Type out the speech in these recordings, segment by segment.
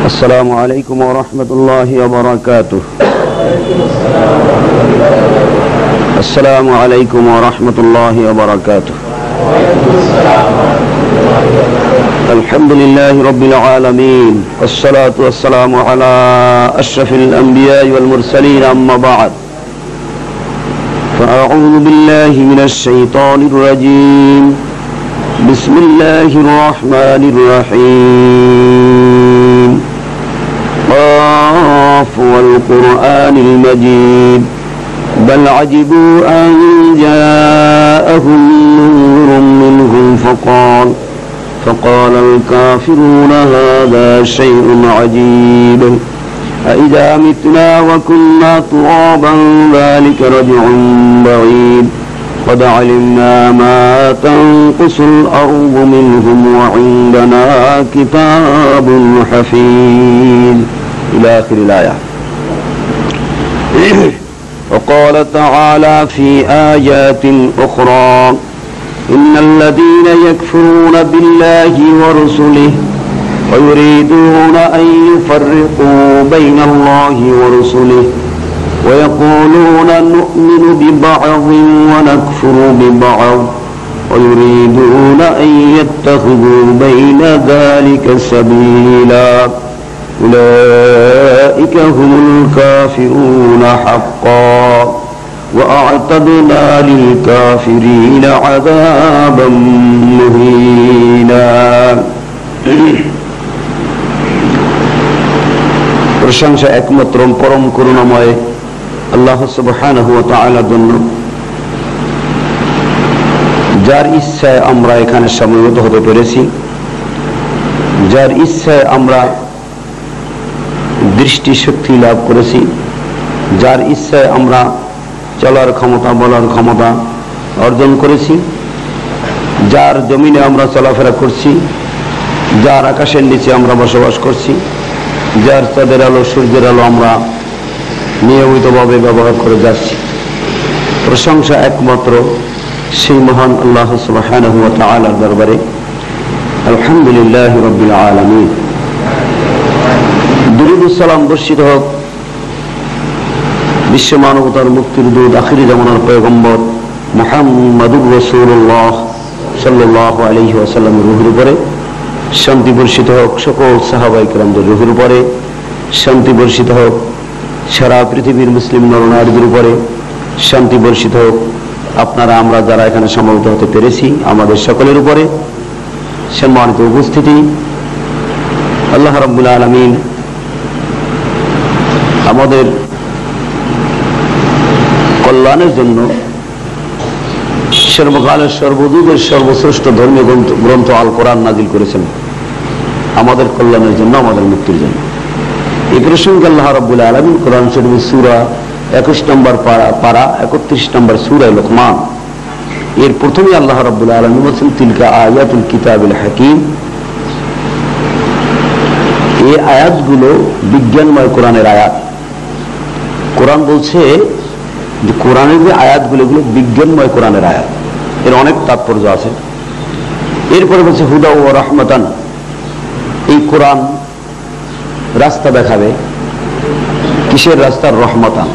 السلام عليكم ورحمة الله وبركاته. السلام عليكم ورحمة الله وبركاته. الحمد لله رب العالمين، والصلاة والسلام على أشرف الأنبياء والمرسلين، أما بعد، فأعوذ بالله من الشيطان الرجيم. بسم الله الرحمن الرحيم. قاف والقرآن المجيد بل عجبوا أن جاءهم نور منهم فقال الكافرون هذا شيء عجيب أإذا متنا وكنا ترابا ذلك رجع بعيد قد علمنا ما تنقص الأرض منهم وعندنا كتاب حفيظ إلى آخر الآية. وقال تعالى في آيات أخرى إن الذين يكفرون بالله ورسله ويريدون أن يفرقوا بين الله ورسله ويقولون نؤمن ببعض ونكفر ببعض ويريدون أن يتخذوا بين ذلك سبيلا أولئك هم الكافرون حقا وأعتدنا للكافرين عذابا مهينا. প্রশংসা একমাত্র পরম করুণাময় আল্লাহ সুবহানাহু ওয়া তাআলার জন্য, যার ইচ্ছায় আমরা এখানে সমবেত হতে পেরেছি, যার ইচ্ছায় আমরা দৃষ্টি শক্তি লাভ করেছি, যার ইচ্ছায় আমরা চলার ক্ষমতা, বলার ক্ষমতা অর্জন করেছি, যার জমিনে আমরা চলাফেরা করছি, যার আকাশের নিচে আমরা বসবাস করছি, যার চাঁদের আলো সূর্যের আলো আমরা নিয়মিতভাবে ব্যবহার করে যাচ্ছি। প্রশংসা একমাত্র সেই মহান আল্লাহ সুবহানাহু ওয়া তাআলার দরবারে। আলহামদুলিল্লাহি রাব্বিল আলামিন। দুরূদ ও সালাম বর্ষিত হোক বিশ্ব মানবতার মুক্তির দূত আখিরি জামানার পয়গম্বর মুহাম্মাদুর রাসূলুল্লাহ সাল্লাল্লাহু আলাইহি ওয়াসাল্লামের রূহের উপরে। শান্তি বর্ষিত হোক সকল সাহাবায়ে কেরামদের রূহের উপরে। শান্তি বর্ষিত হোক সারা পৃথিবীর মুসলিম নরনারীদের উপরে। শান্তি বর্ষিত হোক আপনারা আমরা যারা এখানে সমবেত হতে পেরেছি আমাদের সকলের উপরে। সম্মানিত উপস্থিতি, আল্লাহ রাব্বুল আলামিন আমাদের কল্যাণের জন্য সর্বকালের সর্বযুগের সর্বশ্রেষ্ঠ ধর্মীয় গ্রন্থ আল কোরআন নাজিল করেছেন আমাদের কল্যাণের জন্য, আমাদের মুক্তির জন্য। এই প্রসঙ্গে আল্লাহ রাব্বুল আলামিন কোরআন শরীফের সূরা 21 নম্বর পারা 31 নম্বর সূরা লুকমান এর প্রথমে আল্লাহ রাব্বুল আলামিন বলেছেন তিলকা আয়াতুল কিতাবিল হাকিম। এই আয়াতগুলো বিজ্ঞানময় কোরআনের আয়াত। কোরআন বলছে যে কোরআনের যে আয়াতগুলো এগুলো বিজ্ঞানময় কোরআনের আয়াত, এর অনেক তাৎপর্য আছে। এরপরে বলছে হুদা ও রাহমাতান, এই কোরআন রাস্তা দেখাবে। কিসের রাস্তা? রহমাতান,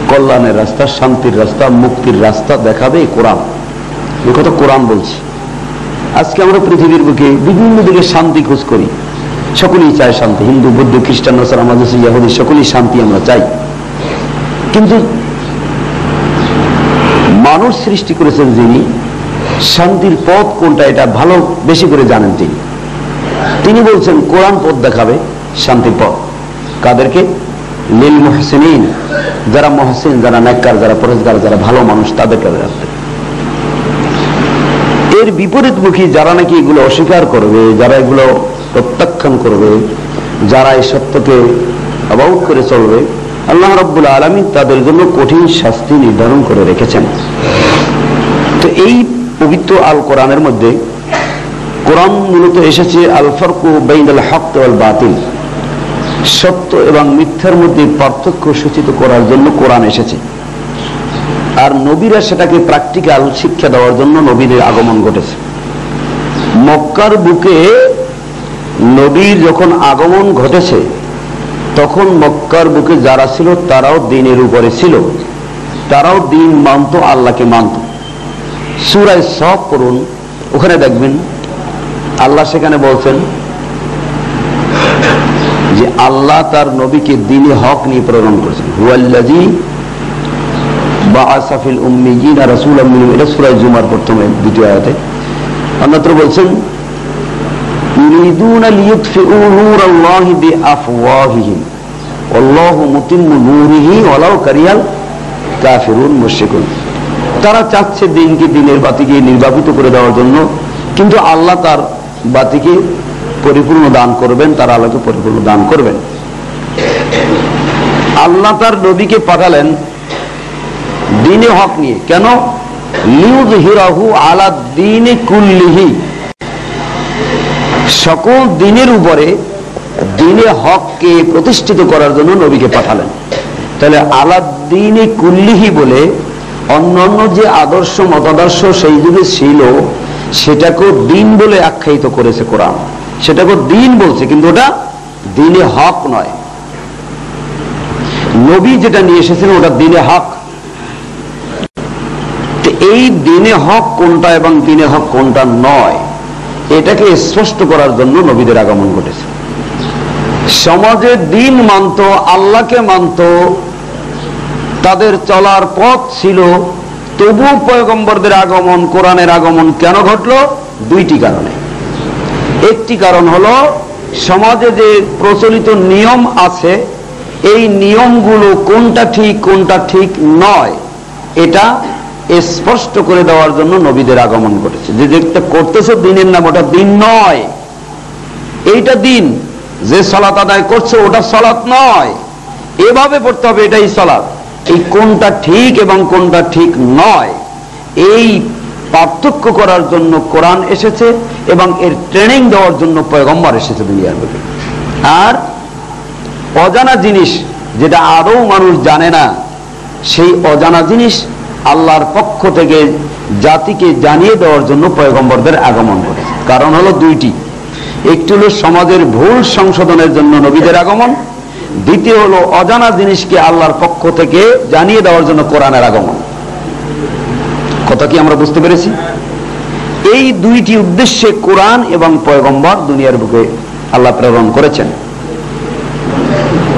কল্যাণের রাস্তা, শান্তির রাস্তা, মুক্তির রাস্তা দেখাবে এই কোরআন। এই কথা কোরআন বলছে। আজকে আমরা পৃথিবীর বুকে বিভিন্ন দিকে শান্তি খোঁজ করি, সকলেই চায় শান্তি। হিন্দু, বৌদ্ধ, খ্রিস্টান, নাসারা, মাজুসি, ইহুদি সকলেই শান্তি আমরা চাই। কিন্তু মানুষ সৃষ্টি করেছেন যিনি, শান্তির পথ কোনটা এটা ভালো বেশি করে জানেন তিনি বলছেন কোরআন পথ দেখাবে শান্তির পথ। কাদেরকে? লিল মুহসিনিন, যারা মুহসিন, যারা নেককার, যারা পরহেজগার, যারা ভালো মানুষ, তাদেরকে রাখবে। এর বিপরীতমুখী যারা নাকি এগুলো অস্বীকার করবে, যারা এগুলো প্রত্যাখ্যান করবে, যারা এই সত্যকে অবাউট করে চলবে, আল্লাহ রাব্বুল আলামিন তাদের জন্য কঠিন শাস্তি নির্ধারণ করে রেখেছেন। তো এই পবিত্র আল কোরআনের মধ্যে কোরআন মূলত এসেছে আল ফারকু বাইনাল হক ওয়াল বাতিল, সত্য এবং মিথ্যার মধ্যে পার্থক্য সূচিত করার জন্য কোরআন এসেছে। আর নবীরা সেটাকে প্র্যাকটিক্যাল শিক্ষা দেওয়ার জন্য নবীদের আগমন ঘটেছে। মক্কার বুকে নবীর যখন আগমন ঘটেছে তখন মক্কার বুকে যারা ছিল তারাও দ্বীনের উপরে ছিল, তারাও দ্বীন মানত, আল্লাহকে মানত। সূরা সফ পড়ুন, ওখানে দেখবেন আল্লাহ সেখানে বলছেন যে আল্লাহ তার নবীকে দ্বীনে হক নিয়ে প্রেরণ করেছেন। হুয়াল্লাযী বাআসা ফিল উম্মিয়িনা রাসূলাম মিনহুম, এটা সূরা জুমার প্রথমে দ্বিতীয় আয়াতে। অন্যত্র বলছেন ইউরিদুনা লিইউতফিউ নূরাল্লাহি বিআফওয়াহিহিম ওয়াল্লাহু মুতিম্মু নূরিহি ওয়ালাউ কারিহাল কাফিরুন মুশরিকুন। তারা চাচ্ছে দ্বীনকে, দ্বীনের বাতিকে নির্বাপিত করে দেওয়ার জন্য, কিন্তু আল্লাহ তার বাতিকে পরিপূর্ণ দান করবেন, তারা আল্লাহকে পরিপূর্ণ দান করবেন। আল্লাহ তার নবীকে পাঠালেন দ্বীনে হক নিয়ে। কেন? লিউযহিরাহু আলা দ্বীনি কুল্লিহি, সকল দ্বীনের উপরে দ্বীনে হককে প্রতিষ্ঠিত করার জন্য নবীকে পাঠালেন। তাহলে আলা দ্বীনি কুল্লিহি বলে অন্যান্য যে আদর্শ মতাদর্শ সেই যুগে ছিল সেটাকে দ্বীন বলে আখ্যায়িত করেছে কোরআন, সেটাকে দ্বীন বলছে, কিন্তু ওটা দ্বীনে হক নয়। নবী যেটা নিয়ে এসেছেন ওটা দ্বীনে হক। এই দ্বীনে হক কোনটা এবং দ্বীনে হক কোনটা নয়, এটাকে স্পষ্ট করার জন্য নবীদের আগমন ঘটেছে। সমাজে দ্বীন মানত, আল্লাহকে মানত, তাদের চলার পথ ছিল, তবু পয়গম্বরদের আগমন, কোরআনের আগমন কেন ঘটলো? দুইটি কারণে। একটি কারণ হলো সমাজে যে প্রচলিত নিয়ম আছে এই নিয়মগুলো কোনটা ঠিক কোনটা ঠিক নয় এটা স্পষ্ট করে দেওয়ার জন্য নবীদের আগমন ঘটেছে। যে যেটা করতেছে দ্বীনের নাম ওটা দ্বীন নয়, এইটা দ্বীন। যে সালাত আদায় করছে ওটা সালাত নয়, এভাবে পড়তে হবে, এটাই সালাত। এই কোনটা ঠিক এবং কোনটা ঠিক নয় এই পার্থক্য করার জন্য কোরআন এসেছে এবং এর ট্রেনিং দেওয়ার জন্য পয়গম্বর এসেছে দুনিয়ার বুকে। আর অজানা জিনিস যেটা আদৌ মানুষ জানে না, সেই অজানা জিনিস আল্লাহর পক্ষ থেকে জাতিকে জানিয়ে দেওয়ার জন্য পয়গম্বরদের আগমন ঘটেছে। কারণ হলো দুইটি, একটি হলো সমাজের ভুল সংশোধনের জন্য নবীদের আগমন, দ্বিতীয় হলো অজানা জিনিসকে আল্লাহর পক্ষ থেকে জানিয়ে দেওয়ার জন্য কোরআনের আগমন। কথা কি আমরা বুঝতে পেরেছি? এই দুইটি উদ্দেশ্যে কোরআন এবং পয়গম্বর দুনিয়ার বুকে আল্লাহ প্রেরণ করেছেন।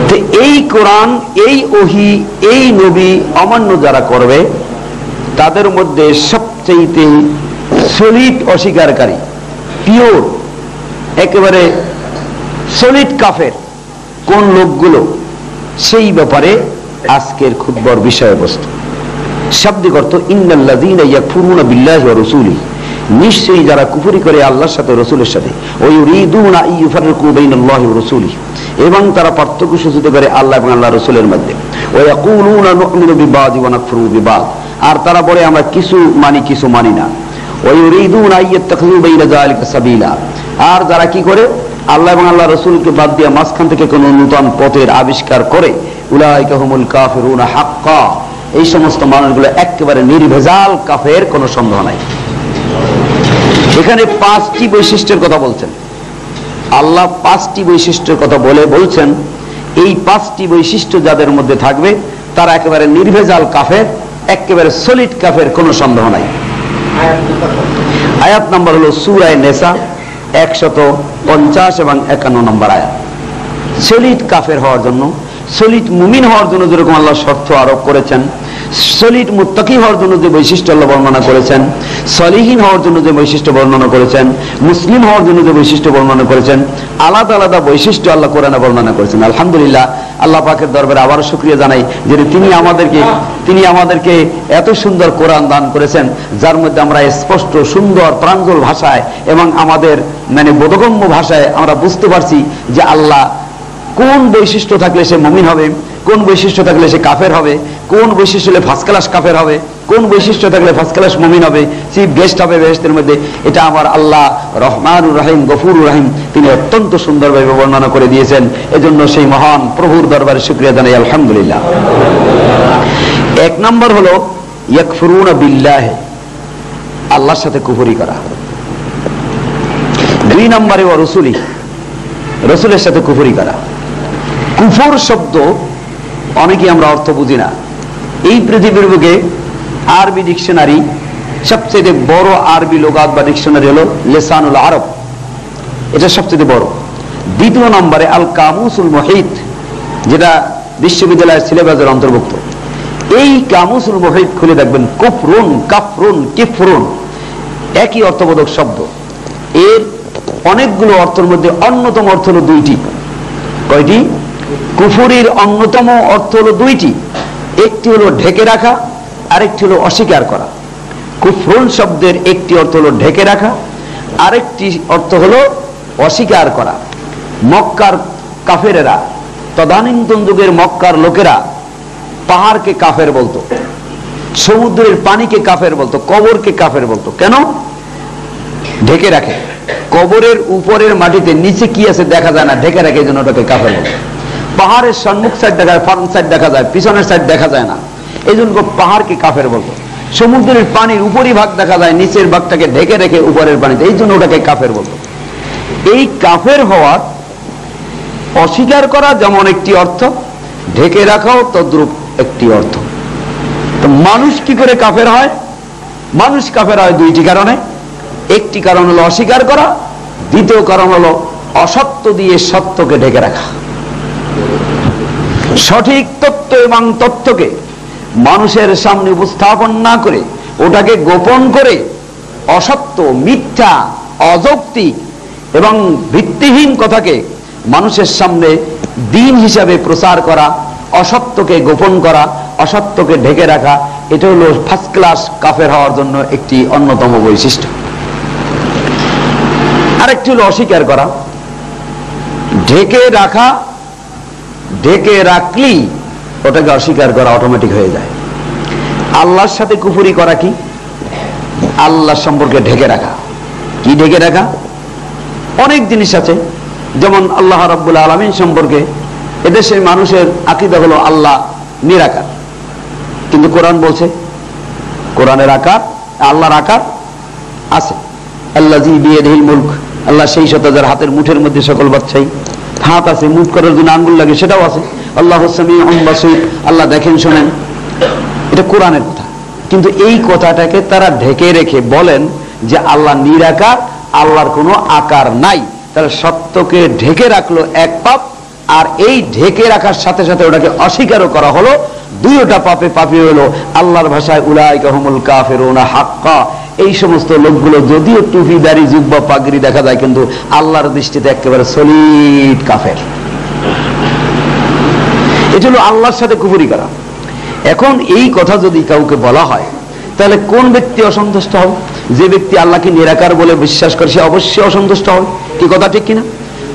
তো এই কোরআন, এই ওহী, এই নবী অমান্য যারা করবে তাদের মধ্যে সবচেয়ে সলিড অস্বীকারী, পিওর একেবারে সলিড কাফের কোন লোকগুলো, সেই ব্যাপারে আজকের খুতবার বিষয়বস্তু। শাব্দিক অর্থ ইন্নাল্লাযীনা ইয়াকফুরুনা বিল্লাহি ওয়া রাসূলিহি, নিশ্চয়ই যারা কুফরি করে আল্লাহর সাথে রাসূলের সাথে, ওয়া ইউরিদুনা আন ইউফাররিকু বাইনাল্লাহি ওয়া রাসূলিহি, এবং তারা পার্থক্য সূচিত করে আল্লাহ এবং আল্লাহর রাসূলের মধ্যে। ওয়া ইয়াকুলুনা নু'মিনু বিবাদি ওয়া নাকফুরু বিবাদ, আর তারা বলে আমরা কিছু মানি কিছু মানি না। ওয়া ইউরিদুনা আন ইয়াত্তাখিযু বাইনা যালিকা সাবিলা, আর যারা কি করে আল্লাহ এবং আল্লাহ রাসূলকে বাদ দিয়ে মাঝখান থেকে কোনো নূতন পথের আবিষ্কার করে, উলাইকা হুমুল কাফিরুনা হাক্কা, এই সমস্ত মানুষগুলো একেবারে নির্ভেজাল কাফের, কোনো সন্দেহ নাই। এখানে পাঁচটি বৈশিষ্ট্যের কথা বলছেন আল্লাহ, পাঁচটি বৈশিষ্ট্যের কথা বলছেন এই পাঁচটি বৈশিষ্ট্য যাদের মধ্যে থাকবে তারা একেবারে নির্ভেজাল কাফের, একেবারে সলিড কাফের, কোনো সন্দেহ নাই। আয়াত নাম্বার হলো সূরা নিসা 150 এবং 51 নম্বর আয়াত। সলিড কাফের হওয়ার জন্য, সলিড মুমিন হওয়ার জন্য যেরকম আল্লাহ শর্ত আরোপ করেছেন, সলিড মুত্তাকি হওয়ার জন্য যে বৈশিষ্ট্য আল্লাহ বর্ণনা করেছেন, সলিহীন হওয়ার জন্য যে বৈশিষ্ট্য বর্ণনা করেছেন, মুসলিম হওয়ার জন্য যে বৈশিষ্ট্য বর্ণনা করেছেন, আলাদা আলাদা বৈশিষ্ট্য আল্লাহ কোরআনে বর্ণনা করেছেন। আলহামদুলিল্লাহ, আল্লাহ পাকের দরবারে আবারও শুকরিয়া জানাই যে তিনি আমাদেরকে এত সুন্দর কোরআন দান করেছেন, যার মধ্যে আমরা স্পষ্ট সুন্দর প্রাঞ্জল ভাষায় এবং আমাদের বোধগম্য ভাষায় আমরা বুঝতে পারছি যে আল্লাহ কোন বৈশিষ্ট্য থাকলে সে মুমিন হবে, কোন বৈশিষ্ট্য থাকলে সে কাফের হবে, কোন বৈশিষ্ট্য হলে ফার্স্ট ক্লাস কাফের হবে, কোন বৈশিষ্ট্য থাকলে ফার্স্ট ক্লাস মুমিন হবে, চিফ গেস্ট হবে বেহেশতের মধ্যে। এটা আমার আল্লাহ রহমানুর রহিম গফুরুর রহিম তিনি অত্যন্ত সুন্দরভাবে বর্ণনা করে দিয়েছেন। এজন্য সেই মহান প্রভুর দরবারে শুকরিয়া জানাই আলহামদুলিল্লাহ। এক নম্বর হলো ইয়াকফুরুনা বিল্লাহি, আল্লাহর সাথে কুফরি করা। দুই নম্বরে ওয়া রাসূলিহি, রসুলের সাথে কুফরি করা। কুফর শব্দ অনেকেই আমরা অর্থ বুঝি না। এই পৃথিবীর বুকে আরবি ডিকশনারি, সবচেয়ে বড় আরবি লোগাত বা ডিকশনারি হলো লিসানুল আরব, এটা সবচেয়ে বড়। দ্বিতীয় নম্বরে আল কামুসুল মুহিত, যেটা বিশ্ববিদ্যালয়ের সিলেবাসের অন্তর্ভুক্ত। এই কামুসুল মুহিত খুলে দেখবেন কুফরুন, কাফরুন, কিফরুন একই অর্থবোধক শব্দ। এর অনেকগুলো অর্থের মধ্যে অন্যতম অর্থ হলো দুইটি। কয়টি? কুফরির অন্যতম অর্থ হলো দুইটি। একটি হলো ঢেকে রাখা, আরেকটি হলো অস্বীকার করা। কুফরুন শব্দের একটি অর্থ হলো ঢেকে রাখা, আরেকটি অর্থ হলো অস্বীকার করা। মক্কার কাফেরেরা, তদানীন্তন যুগের মক্কার লোকেরা পাহাড়কে কাফের বলতো, সমুদ্রের পানিকে কাফের বলতো, কবরকে কাফের বলতো। কেন? ঢেকে রাখে। কবরের উপরের মাটিতে নিচে কি আছে দেখা যায় না, ঢেকে রাখে, এই জন্য ওটাকে কাফের বলতো। পাহাড়ের সম্মুখ সাইড দেখা যায়, ফ্রন্ট সাইড দেখা যায়, পিছনের সাইড দেখা যায় না, এই জন্য পাহাড়কে কাফের বলতো। সমুদ্রের পানির উপরই ভাগ দেখা যায়, নিচের ভাগটাকে ঢেকে রেখে উপরের পানিতে, এই জন্য ওটাকে কাফের বলতো। এই কাফের হওয়ার, অস্বীকার করা যেমন একটি অর্থ, ঢেকে রাখাও তদ্রূপ একটি অর্থ। তো মানুষ কি করে কাফের হয়? মানুষ কাফের হয় দুইটি কারণে। একটি কারণ হলো অস্বীকার করা, দ্বিতীয় কারণ হলো অসত্য দিয়ে সত্যকে ঢেকে রাখা। সঠিক তত্ত্ব এবং তথ্যকে মানুষের সামনে উপস্থাপন না করে ওটাকে গোপন করে অসত্য, মিথ্যা, অযৌক্তিক এবং ভিত্তিহীন কথাকে মানুষের সামনে দিন হিসাবে প্রচার করা, অসত্যকে গোপন করা, অসত্যকে ঢেকে রাখা, এটা হলো ফার্স্ট ক্লাস কাফের হওয়ার জন্য একটি অন্যতম বৈশিষ্ট্য। আরেকটি হলো অস্বীকার করা। ঢেকে রাখা, ঢেকে রাখলেই ওটাকে অস্বীকার করা অটোমেটিক হয়ে যায়। আল্লাহর সাথে কুফরি করা কি? আল্লাহ সম্পর্কে ঢেকে রাখা। কি ঢেকে রাখা? অনেক জিনিস আছে, যেমন আল্লাহ রাব্বুল আলামিন সম্পর্কে এদেশের মানুষের আকীদা হলো আল্লাহ নিরাকার, কিন্তু কোরআন বলছে কোরআনের আকার, আল্লাহর আকার আছে। আল্লাযী বিয়াদিহিল মুলক, আল্লাহ সেই সত্তা যার হাতের মুঠের মধ্যে সকল বাদশাহী। হাত আছে, মুঠ করার জন্য আঙ্গুল লাগে, সেটাও আছে। আল্লাহু সামিউন বাসীর, আল্লাহ দেখেন শোনেন, এটা কোরআনের কথা। কিন্তু এই কথাটাকে তারা ঢেকে রেখে বলেন যে আল্লাহ নিরাকার, আল্লাহর কোনো আকার নাই। তাহলে সত্যকে ঢেকে রাখলো এক পাপ, আর এই ঢেকে রাখার সাথে সাথে ওটাকে অস্বীকারও করা হলো, দুইটা পাপে পাপী হলো। আল্লাহর ভাষায় উলাইকা হুমুল কাফিরুনা হাক্কা, এই সমস্ত লোকগুলো যদিও টুপি, দাড়ি, জুব্বা, পাগড়ি দেখা যায়, কিন্তু আল্লাহর দৃষ্টিতে একেবারে সলিড কাফের। এটা হলো আল্লাহর সাথে কুফরি করা। এখন এই কথা যদি কাউকে বলা হয়, তাহলে কোন ব্যক্তি অসন্তুষ্ট হবে? যে ব্যক্তি আল্লাহকে নিরাকার বলে বিশ্বাস করে সে অবশ্যই অসন্তুষ্ট হবে। কি কথা ঠিক কিনা?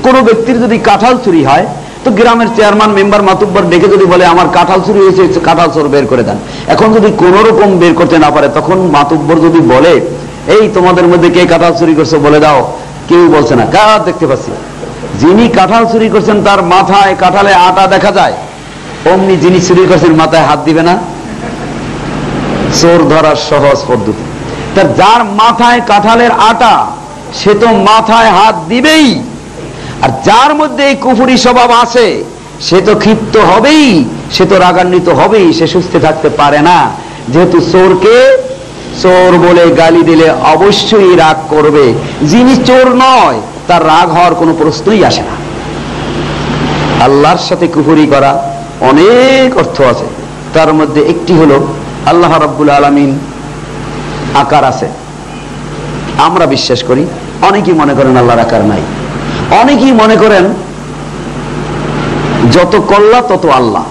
কোন ব্যক্তির যদি কাঁঠাল চুরি হয়, তো গ্রামের চেয়ারম্যান, মেম্বার, মাতুব্বর ডেকে যদি বলে আমার কাঁঠাল চুরি হয়েছে, কাঁঠাল চোর বের করে দেন। এখন যদি কোন রকম বের করতে না পারে, তখন মাতুব্বর যদি বলে এই তোমাদের মধ্যে কে কাঁঠাল চুরি করছে বলে দাও, কেউ বলছে না, কার দেখতে পাচ্ছি। যিনি কাঁঠাল চুরি করছেন তার মাথায় কাঁঠালে আটা দেখা যায়, অমনি যিনি চুরি করছেন মাথায় হাত দিবে না? চোর ধরার সহজ পদ্ধতি। তার যার মাথায় কাঁঠালের আটা, সে তো মাথায় হাত দিবেই। আর যার মধ্যে এই কুফরি স্বভাব আছে, সে তো ক্ষিপ্ত হবেই, সে তো রাগান্বিত হবেই, সে সুস্থ থাকতে পারে না। যেহেতু চোরকে চোর বলে গালি দিলে অবশ্যই রাগ করবে, যিনি চোর নয় তার রাগ হওয়ার কোনো প্রশ্নই আসে না। আল্লাহর সাথে কুফরি করা অনেক অর্থ আছে, তার মধ্যে একটি হলো আল্লাহ রাব্বুল আলামিন আকার আছে, আমরা বিশ্বাস করি। অনেকেই মনে করেন আল্লাহর আকার নাই। অনেকেই মনে করেন যত কল্লা তত আল্লাহ,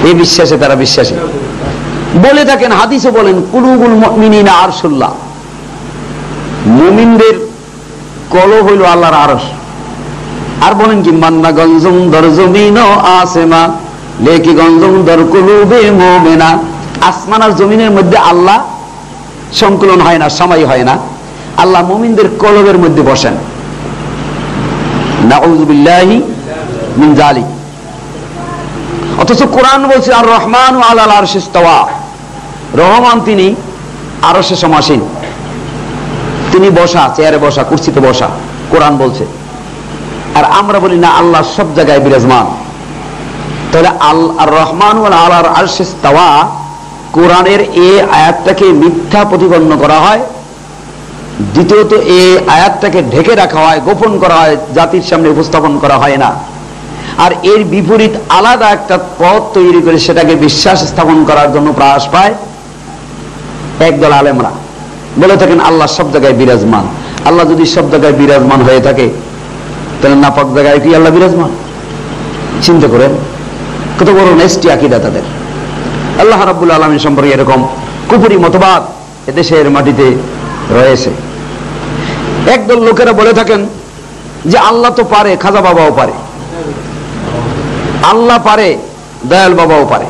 এই বিশ্বাসে তারা বিশ্বাসী। বলে থাকেন, হাদিসে বলেন কুলুবুল মুমিনিনা আরশুল্লাহ, মুমিনদের কলব হইল আল্লাহর আরশ। আর বলেন কি মান্না গঞ্জুম দর জমিন আসেমা লেকি গঞ্জুম দর কুলুবে মুমিনা, আসমান আর জমিনের মধ্যে আল্লাহ সংকলন হয় না, সময় হয় না। আল্লাহ মুমিনদের কলবের মধ্যে বসেন। নাউযু বিল্লাহি মিন যালিক। অথচ কোরআন বলছে আর রহমানু আলাল আরশি ইস্তাওয়া, রহমান তিনি আরশে সমাসীন, তিনি বসা, চেয়ারে বসা, কুরসিতে বসা। কোরআন বলছে আর আমরা বলি না আল্লাহ সব জায়গায় বিরাজমান। তাহলে আর রহমান ওয়াল আলার আরশে ইস্তাওয়া, কোরআনের এই আয়াতটাকে মিথ্যা প্রতিপন্ন করা হয়। দ্বিতীয়ত এই আয়াতটাকে ঢেকে রাখা হয়, গোপন করা হয়, জাতির সামনে উপস্থাপন করা হয় না। আর এর বিপরীত আলাদা একটা পথ তৈরি করে সেটাকে বিশ্বাস স্থাপন করার জন্য প্রয়াস পায় একদল আলেমরা। বলে থাকেন আল্লাহ সব জায়গায় বিরাজমান। আল্লাহ যদি সব জায়গায় বিরাজমান হয়ে থাকে, তাহলে নাপাক জায়গায় কি আল্লাহ বিরাজমান? চিন্তা করেন কত বড় নেস্টি আকীদা তাদের। আল্লাহ রাব্বুল আলামিন সম্পর্কে এরকম কুফরি মতবাদ এদেশের মাটিতে রয়েছে। একদল লোকেরা বলে থাকেন যে আল্লাহ তো পারে, খাজা বাবাও পারে, আল্লাহ পারে, দয়াল বাবাও পারে,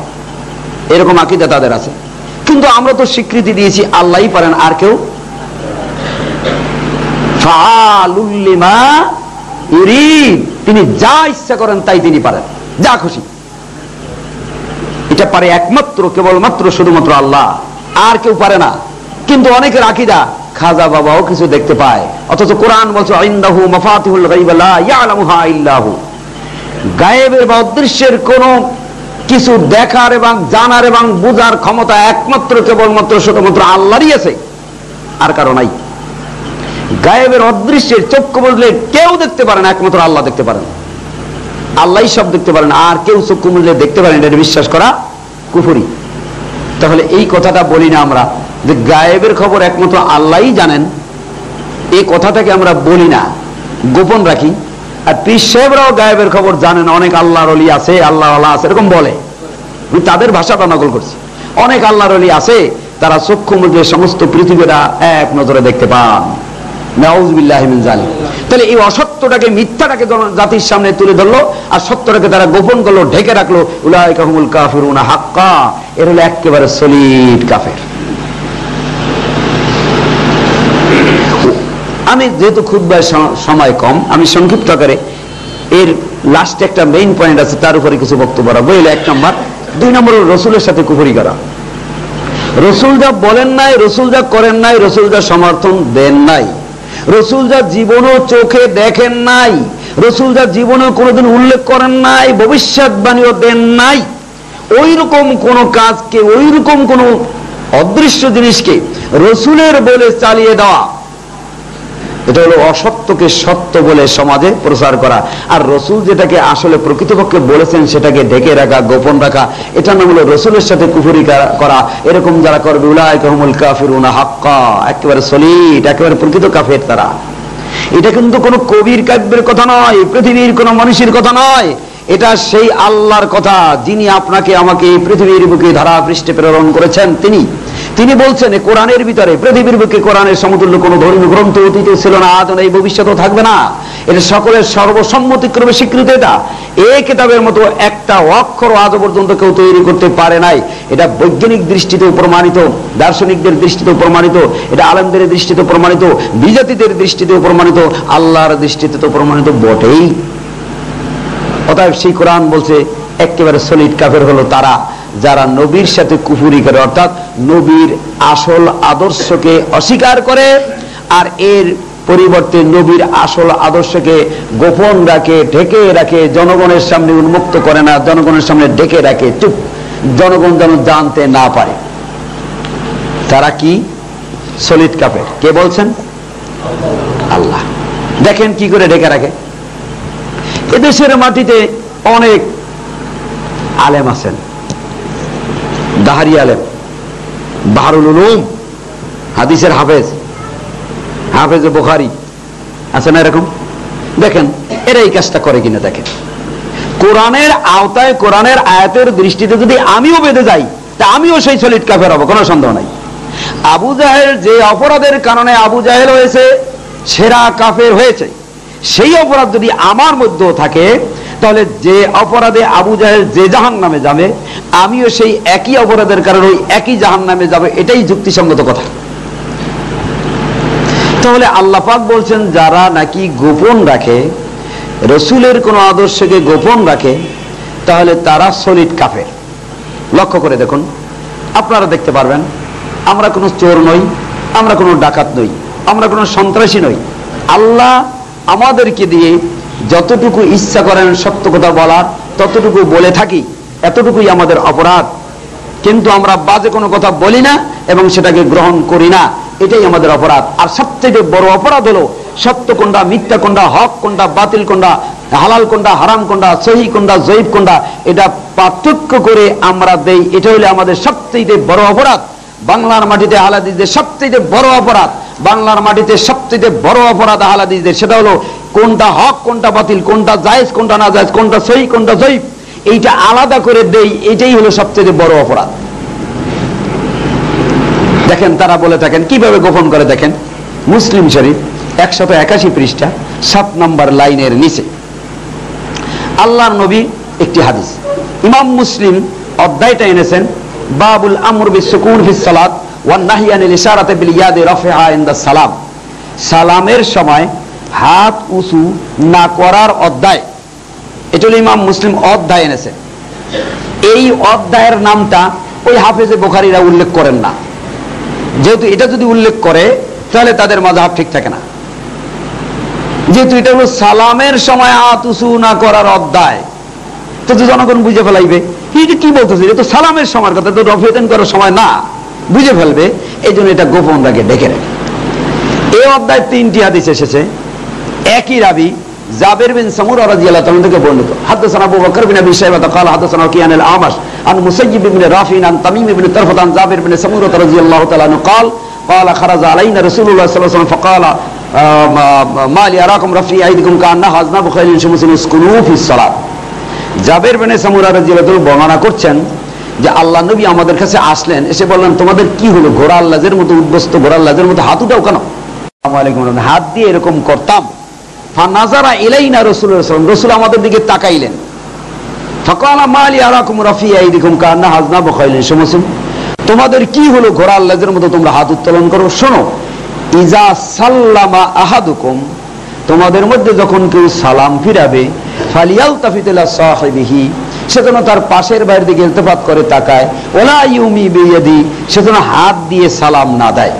এরকম আকীদা তাদের আছে। কিন্তু আমরা তো স্বীকৃতি দিয়েছি আল্লাহই পারেন, আর কেউ। ফাআলুল লিমা ইউরিদ, তিনি যা ইচ্ছা করেন তাই তিনি পারেন, যা খুশি। এটা পারে একমাত্র কেবলমাত্র শুধুমাত্র আল্লাহ, আর কেউ পারে না। কিন্তু অনেকের আকীদা খাজা বাবাও কিছু দেখতে পায়, অথচ কোরআন বলছে ইনদাহু মাফাতিহুল গায়ব লা ইয়ালামুহা ইল্লাহু। গায়েবের বা অদৃশ্যের কোন কিছু দেখার এবং জানার এবং বুঝার ক্ষমতা একমাত্র কেবলমাত্র শুধুমাত্র আল্লাহরই আছে, আর কারো নাই। গায়েবের অদৃশ্যের চক্ষু বুঝলে কেউ দেখতে পারে না, একমাত্র আল্লাহ দেখতে পারেন। আল্লাহই সব দেখতে পারেন, আর কেউ চক্ষু বুঝলে দেখতে পারেন, এটা বিশ্বাস করা কুফরি। তাহলে এই কথাটা বলি না আমরা যে গায়েবের খবর একমাত্র আল্লাহই জানেন, এই কথাটাকে আমরা বলি না, গোপন রাখি। আর পীর সাহেবরাও গায়েবের খবর জানেন, অনেক আল্লাহর ওলি আছে, আল্লাহ আল্লাহ আছে, এরকম বলে। আমি তাদের ভাষাটা নকল করছি। অনেক আল্লাহর ওলি আছে, তারা চক্ষু মুখে সমস্ত পৃথিবীটা এক নজরে দেখতে পান। নাউযুবিল্লাহি মিন যালিক। তাহলে এই অসত্যটাকে, মিথ্যাটাকে জাতির সামনে তুলে ধরলো, আর সত্যটাকে তারা গোপন করলো, ঢেকে রাখলো। উলাইকা হুমুল কাফিরুনা হাক্কা, এর হলো একেবারে সলিড কাফের। আমি যেহেতু খুতবার সময় কম, আমি সংক্ষিপ্ত আকারে এর লাস্টে একটা মেইন পয়েন্ট আছে, তার উপরে কিছু বক্তব্য রাখবো। এলো 1 নম্বর। 2 নম্বর রসুলের সাথে কুফরি করা। রসুল যা বলেন নাই, রসুল যা করেন নাই, রসুল যা সমর্থন দেন নাই, রসুল যা জীবনও চোখে দেখেন নাই, রসুল যা জীবনে কোনোদিন উল্লেখ করেন নাই, ভবিষ্যৎবাণীও দেন নাই, ওই রকম কোন কাজকে, ওই রকম কোন অদৃশ্য জিনিসকে রসুলের বলে চালিয়ে দেওয়া, এটা হলো অসত্যকে সত্য বলে সমাজে প্রচার করা। আর রসুল যেটাকে আসলে প্রকৃতপক্ষে বলেছেন সেটাকে ঢেকে রাখা, গোপন রাখা, এটা নাম হলো রসুলের সাথে কুফরি করা। এরকম যারা করবে উলাইকা হুমুল কাফিরুনা হাক্কা, একেবারে সলিড, একেবারে প্রকৃত কাফের তারা। এটা কিন্তু কোনো কবির কাব্যের কথা নয়, পৃথিবীর কোনো মানুষের কথা নয়, এটা সেই আল্লাহর কথা যিনি আপনাকে আমাকে এই পৃথিবীর বুকে ধারা পৃষ্ঠে প্রেরণ করেছেন। তিনি বলছেন কোরআনের ভিতরে, পৃথিবীর বুকে কোরআনের সমতুল্য কোন ধর্মীয় গ্রন্থ অতীতে ছিল না, আজ নেই, ভবিষ্যতেও থাকবে না। এটা সকলের সর্বসম্মতিক্রমে স্বীকৃত। এটা এই কিতাবের মতো একটা অক্ষর আজ পর্যন্ত কেউ তৈরি করতে পারে নাই। এটা বৈজ্ঞানিক দৃষ্টিতেও প্রমাণিত, দার্শনিকদের দৃষ্টিতেও প্রমাণিত, এটা আলেমদের দৃষ্টিতে প্রমাণিত, বিজাতিদের দৃষ্টিতেও প্রমাণিত, আল্লাহর দৃষ্টিতে তো প্রমাণিত বটেই। অতএব সেই কোরআন বলছে একেবারে সলিড কাফের হলো তারা যারা নবীর সাথে কুফরি করে, অর্থাৎ নবীর আসল আদর্শকে অস্বীকার করে, আর এর পরিবর্তে নবীর আসল আদর্শকে গোপন রাখে, ঢেকে রাখে, জনগণের সামনে উন্মুক্ত করে না, জনগণের সামনে ঢেকে রাখে, চুপ, জনগণ যেন জানতে না পারে। তারা কি? সলিড কাফের। কে বলছেন? আল্লাহ। দেখেন কি করে ঢেকে রাখে। এদেশের মাটিতে অনেক আলেম আছেন, দাহারি আলেম, বাহরুল উলুম, হাদিসের হাফেজ, হাফেজ বুখারী আছে না এরকম? দেখেন এরা এই কাজটা করে কিনা। দেখেন কোরআনের আওতায়, কোরআনের আয়াতের দৃষ্টিতে যদি আমিও বেঁধে যাই, তা আমিও সেই সলিড কাফের হব, কোনো সন্দেহ নাই। আবু জাহেল যে অপরাধের কারণে আবু জাহেল হয়েছে, সেরা কাফের হয়েছে, সেই অপরাধ যদি আমার মধ্যেও থাকে, তাহলে যে অপরাধে আবু জাহেল যে জাহান্নামে যাবে, আমিও সেই একই অপরাধের কারণে ওই একই জাহান্নামে যাবে। এটাই যুক্তিসঙ্গত কথা। তাহলে আল্লাহ পাক বলছেন যারা নাকি গোপন রাখে, রসুলের কোন আদর্শকে গোপন রাখে, তাহলে তারা সলিড কাফের। লক্ষ্য করে দেখুন, আপনারা দেখতে পারবেন আমরা কোনো চোর নই, আমরা কোনো ডাকাত নই, আমরা কোনো সন্ত্রাসী নই। আল্লাহ আমাদেরকে দিয়ে যতটুকু ইচ্ছা করেন সত্য কথা বলার ততটুকু বলে থাকি, এতটুকুই আমাদের অপরাধ। কিন্তু আমরা বাজে কোনো কথা বলি না এবং সেটাকে গ্রহণ করি না, এটাই আমাদের অপরাধ। আর সবচেয়ে বড় অপরাধ হলো সত্য কোনটা, মিথ্যা কোনটা, হক কোনটা, বাতিল কোনটা, হালাল কোনটা, হারাম কোনটা, সহিহ কোনটা, জয়ীফ কোনটা, এটা পার্থক্য করে আমরা দেই। এটা হলো আমাদের সবচেয়ে বড় অপরাধ। বাংলার মাটিতে আহলে হাদিসদের সবচেয়ে বড় অপরাধ, বাংলার মাটিতে সবচেয়ে বড় অপরাধ আহলে হাদিসদের, সেটা হলো কোনটা হক কোনটা বাতিল, কোনটা জায়েজ কোনটা না জায়েজ, কোনটা সহিহ কোনটা জয়ীফ, এইটা আলাদা করে দেই। এটাই হলো সবচেয়ে বড় অপরাধ। দেখেন তারা বলে থাকেন, কিভাবে গোপন করে দেখেন। মুসলিম শরীফ 181 পৃষ্ঠা 7 নম্বর লাইনের নিচে আল্লাহর নবী একটি হাদিস, ইমাম মুসলিম অধ্যায়টা এনেছেন বাবুল আমর বিসসুকুন ফিস সালাত ওয়ান নাহই আনিল ইশারাতি বিল ইয়াদি রাফিআ ইনদা সালাম। সালামের সময় হাত উঁচু না করার অধ্যায়, এটা হলো ইমাম মুসলিম অধ্যায় এনেছেন। এই অধ্যায়ের নামটা ওই হাফেজে বুখারীরা উল্লেখ করেন না, যেহেতু এটা যদি উল্লেখ করে তাহলে তাদের মাযহাব ঠিক থাকে না। যেহেতু এটা হলো সালামের সময় হাত উঁচু না করার অধ্যায়, তো জনগণ বুঝে ফেলাইবে এটা কি বলতেছে, এটা তো সালামের সময়ের কথা, তো রফিদান করার সময় না, বুঝে ফেলবে। এই জন্য এটা গোপন রাখে, ডেকে রাখে। এই অধ্যায় 3টি হাদিস এসেছে, একই রাবী জাবের বিন সামুরা রাদিয়াল্লাহু তাআলা থেকে বর্ণিত। হাদাসানা আবু বকর বিন আবি শাইবা قال حدثنا وكيع الأعمش عن مسيب بن رافع عن تميم بن طرفة عن جابر بن سمورة رضي الله تعالى عنه قال خرج علينا رسول الله صلى الله عليه وسلم فقال ما لي أراكم رفيع أيديكم كأنها أذناب خيل شمس اسكنوا في الصلاة। জাবের বিন সামুরা রাদিয়াল্লাহু তাআলা বর্ণনা করছেন যে আল্লাহ নবী আমাদের কাছে আসলেন, এসে বললেন তোমাদের কি হলো, ঘোড়ার লাজের মতো উদ্বস্ত, ঘোড়ার লাজের মতো হাত উঠাও কেন? আসসালামু আলাইকুম, হাত দিয়ে এরকম করতাম। ফানাজারা ইলাইনা রাসূলুল্লাহ সাল্লাল্লাহু আলাইহি ওয়াসাল্লাম, রাসূল আমাদের দিকে তাকাইলেন। ফাকালা মালি আরাকুম রাফিয়া আইদিকুম কান্না হাজনাবু খাইলিন শামসুম, তোমাদের কি হলো, ঘোড়ার লাজের মতো তোমরা হাত উত্তোলন করো। শোনো, ইজা সাল্লামা আহাদুকুম, তোমাদের মধ্যে যখন কেউ সালাম ফিরাবে, ফালিয়ালতাফিত ইলা সাহিবিহি, সেজন্য তার পাশের ভাইয়ের দিকে ইলতিফাত করে তাকায়, ওয়ালা ইউমি বিয়াদি, সেজন্য হাত দিয়ে সালাম না দেয়।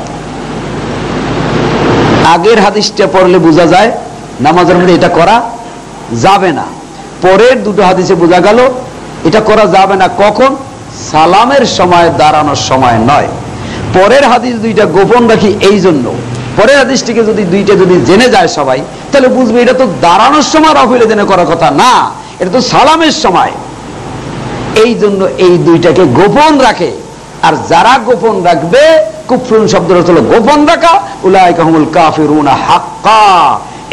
আগের হাদিসটা পড়লে বোঝা যায় নামাজের মধ্যে এটা করা যাবে না। পরের দুটো হাদিসে বোঝা গেল এটা করা যাবে না। কখন? সালামের সময়, দাঁড়ানোর সময় নয়। পরের হাদিস দুইটা গোপন রাখি এই জন্য, পরের হাদিসটিকে যদি দুইটা যদি জেনে যায় সবাই, তাহলে বুঝবে এটা তো দাঁড়ানোর সময় রফিলে জেনে করার কথা না, এটা তো সালামের সময়। এই জন্য এই দুইটাকে গোপন রাখে। আর যারা গোপন রাখবে, কুফরুন শব্দের অর্থ হলো গোপন রাখা, উলাইকা হুমুল কাফিরুনা হাক্কা,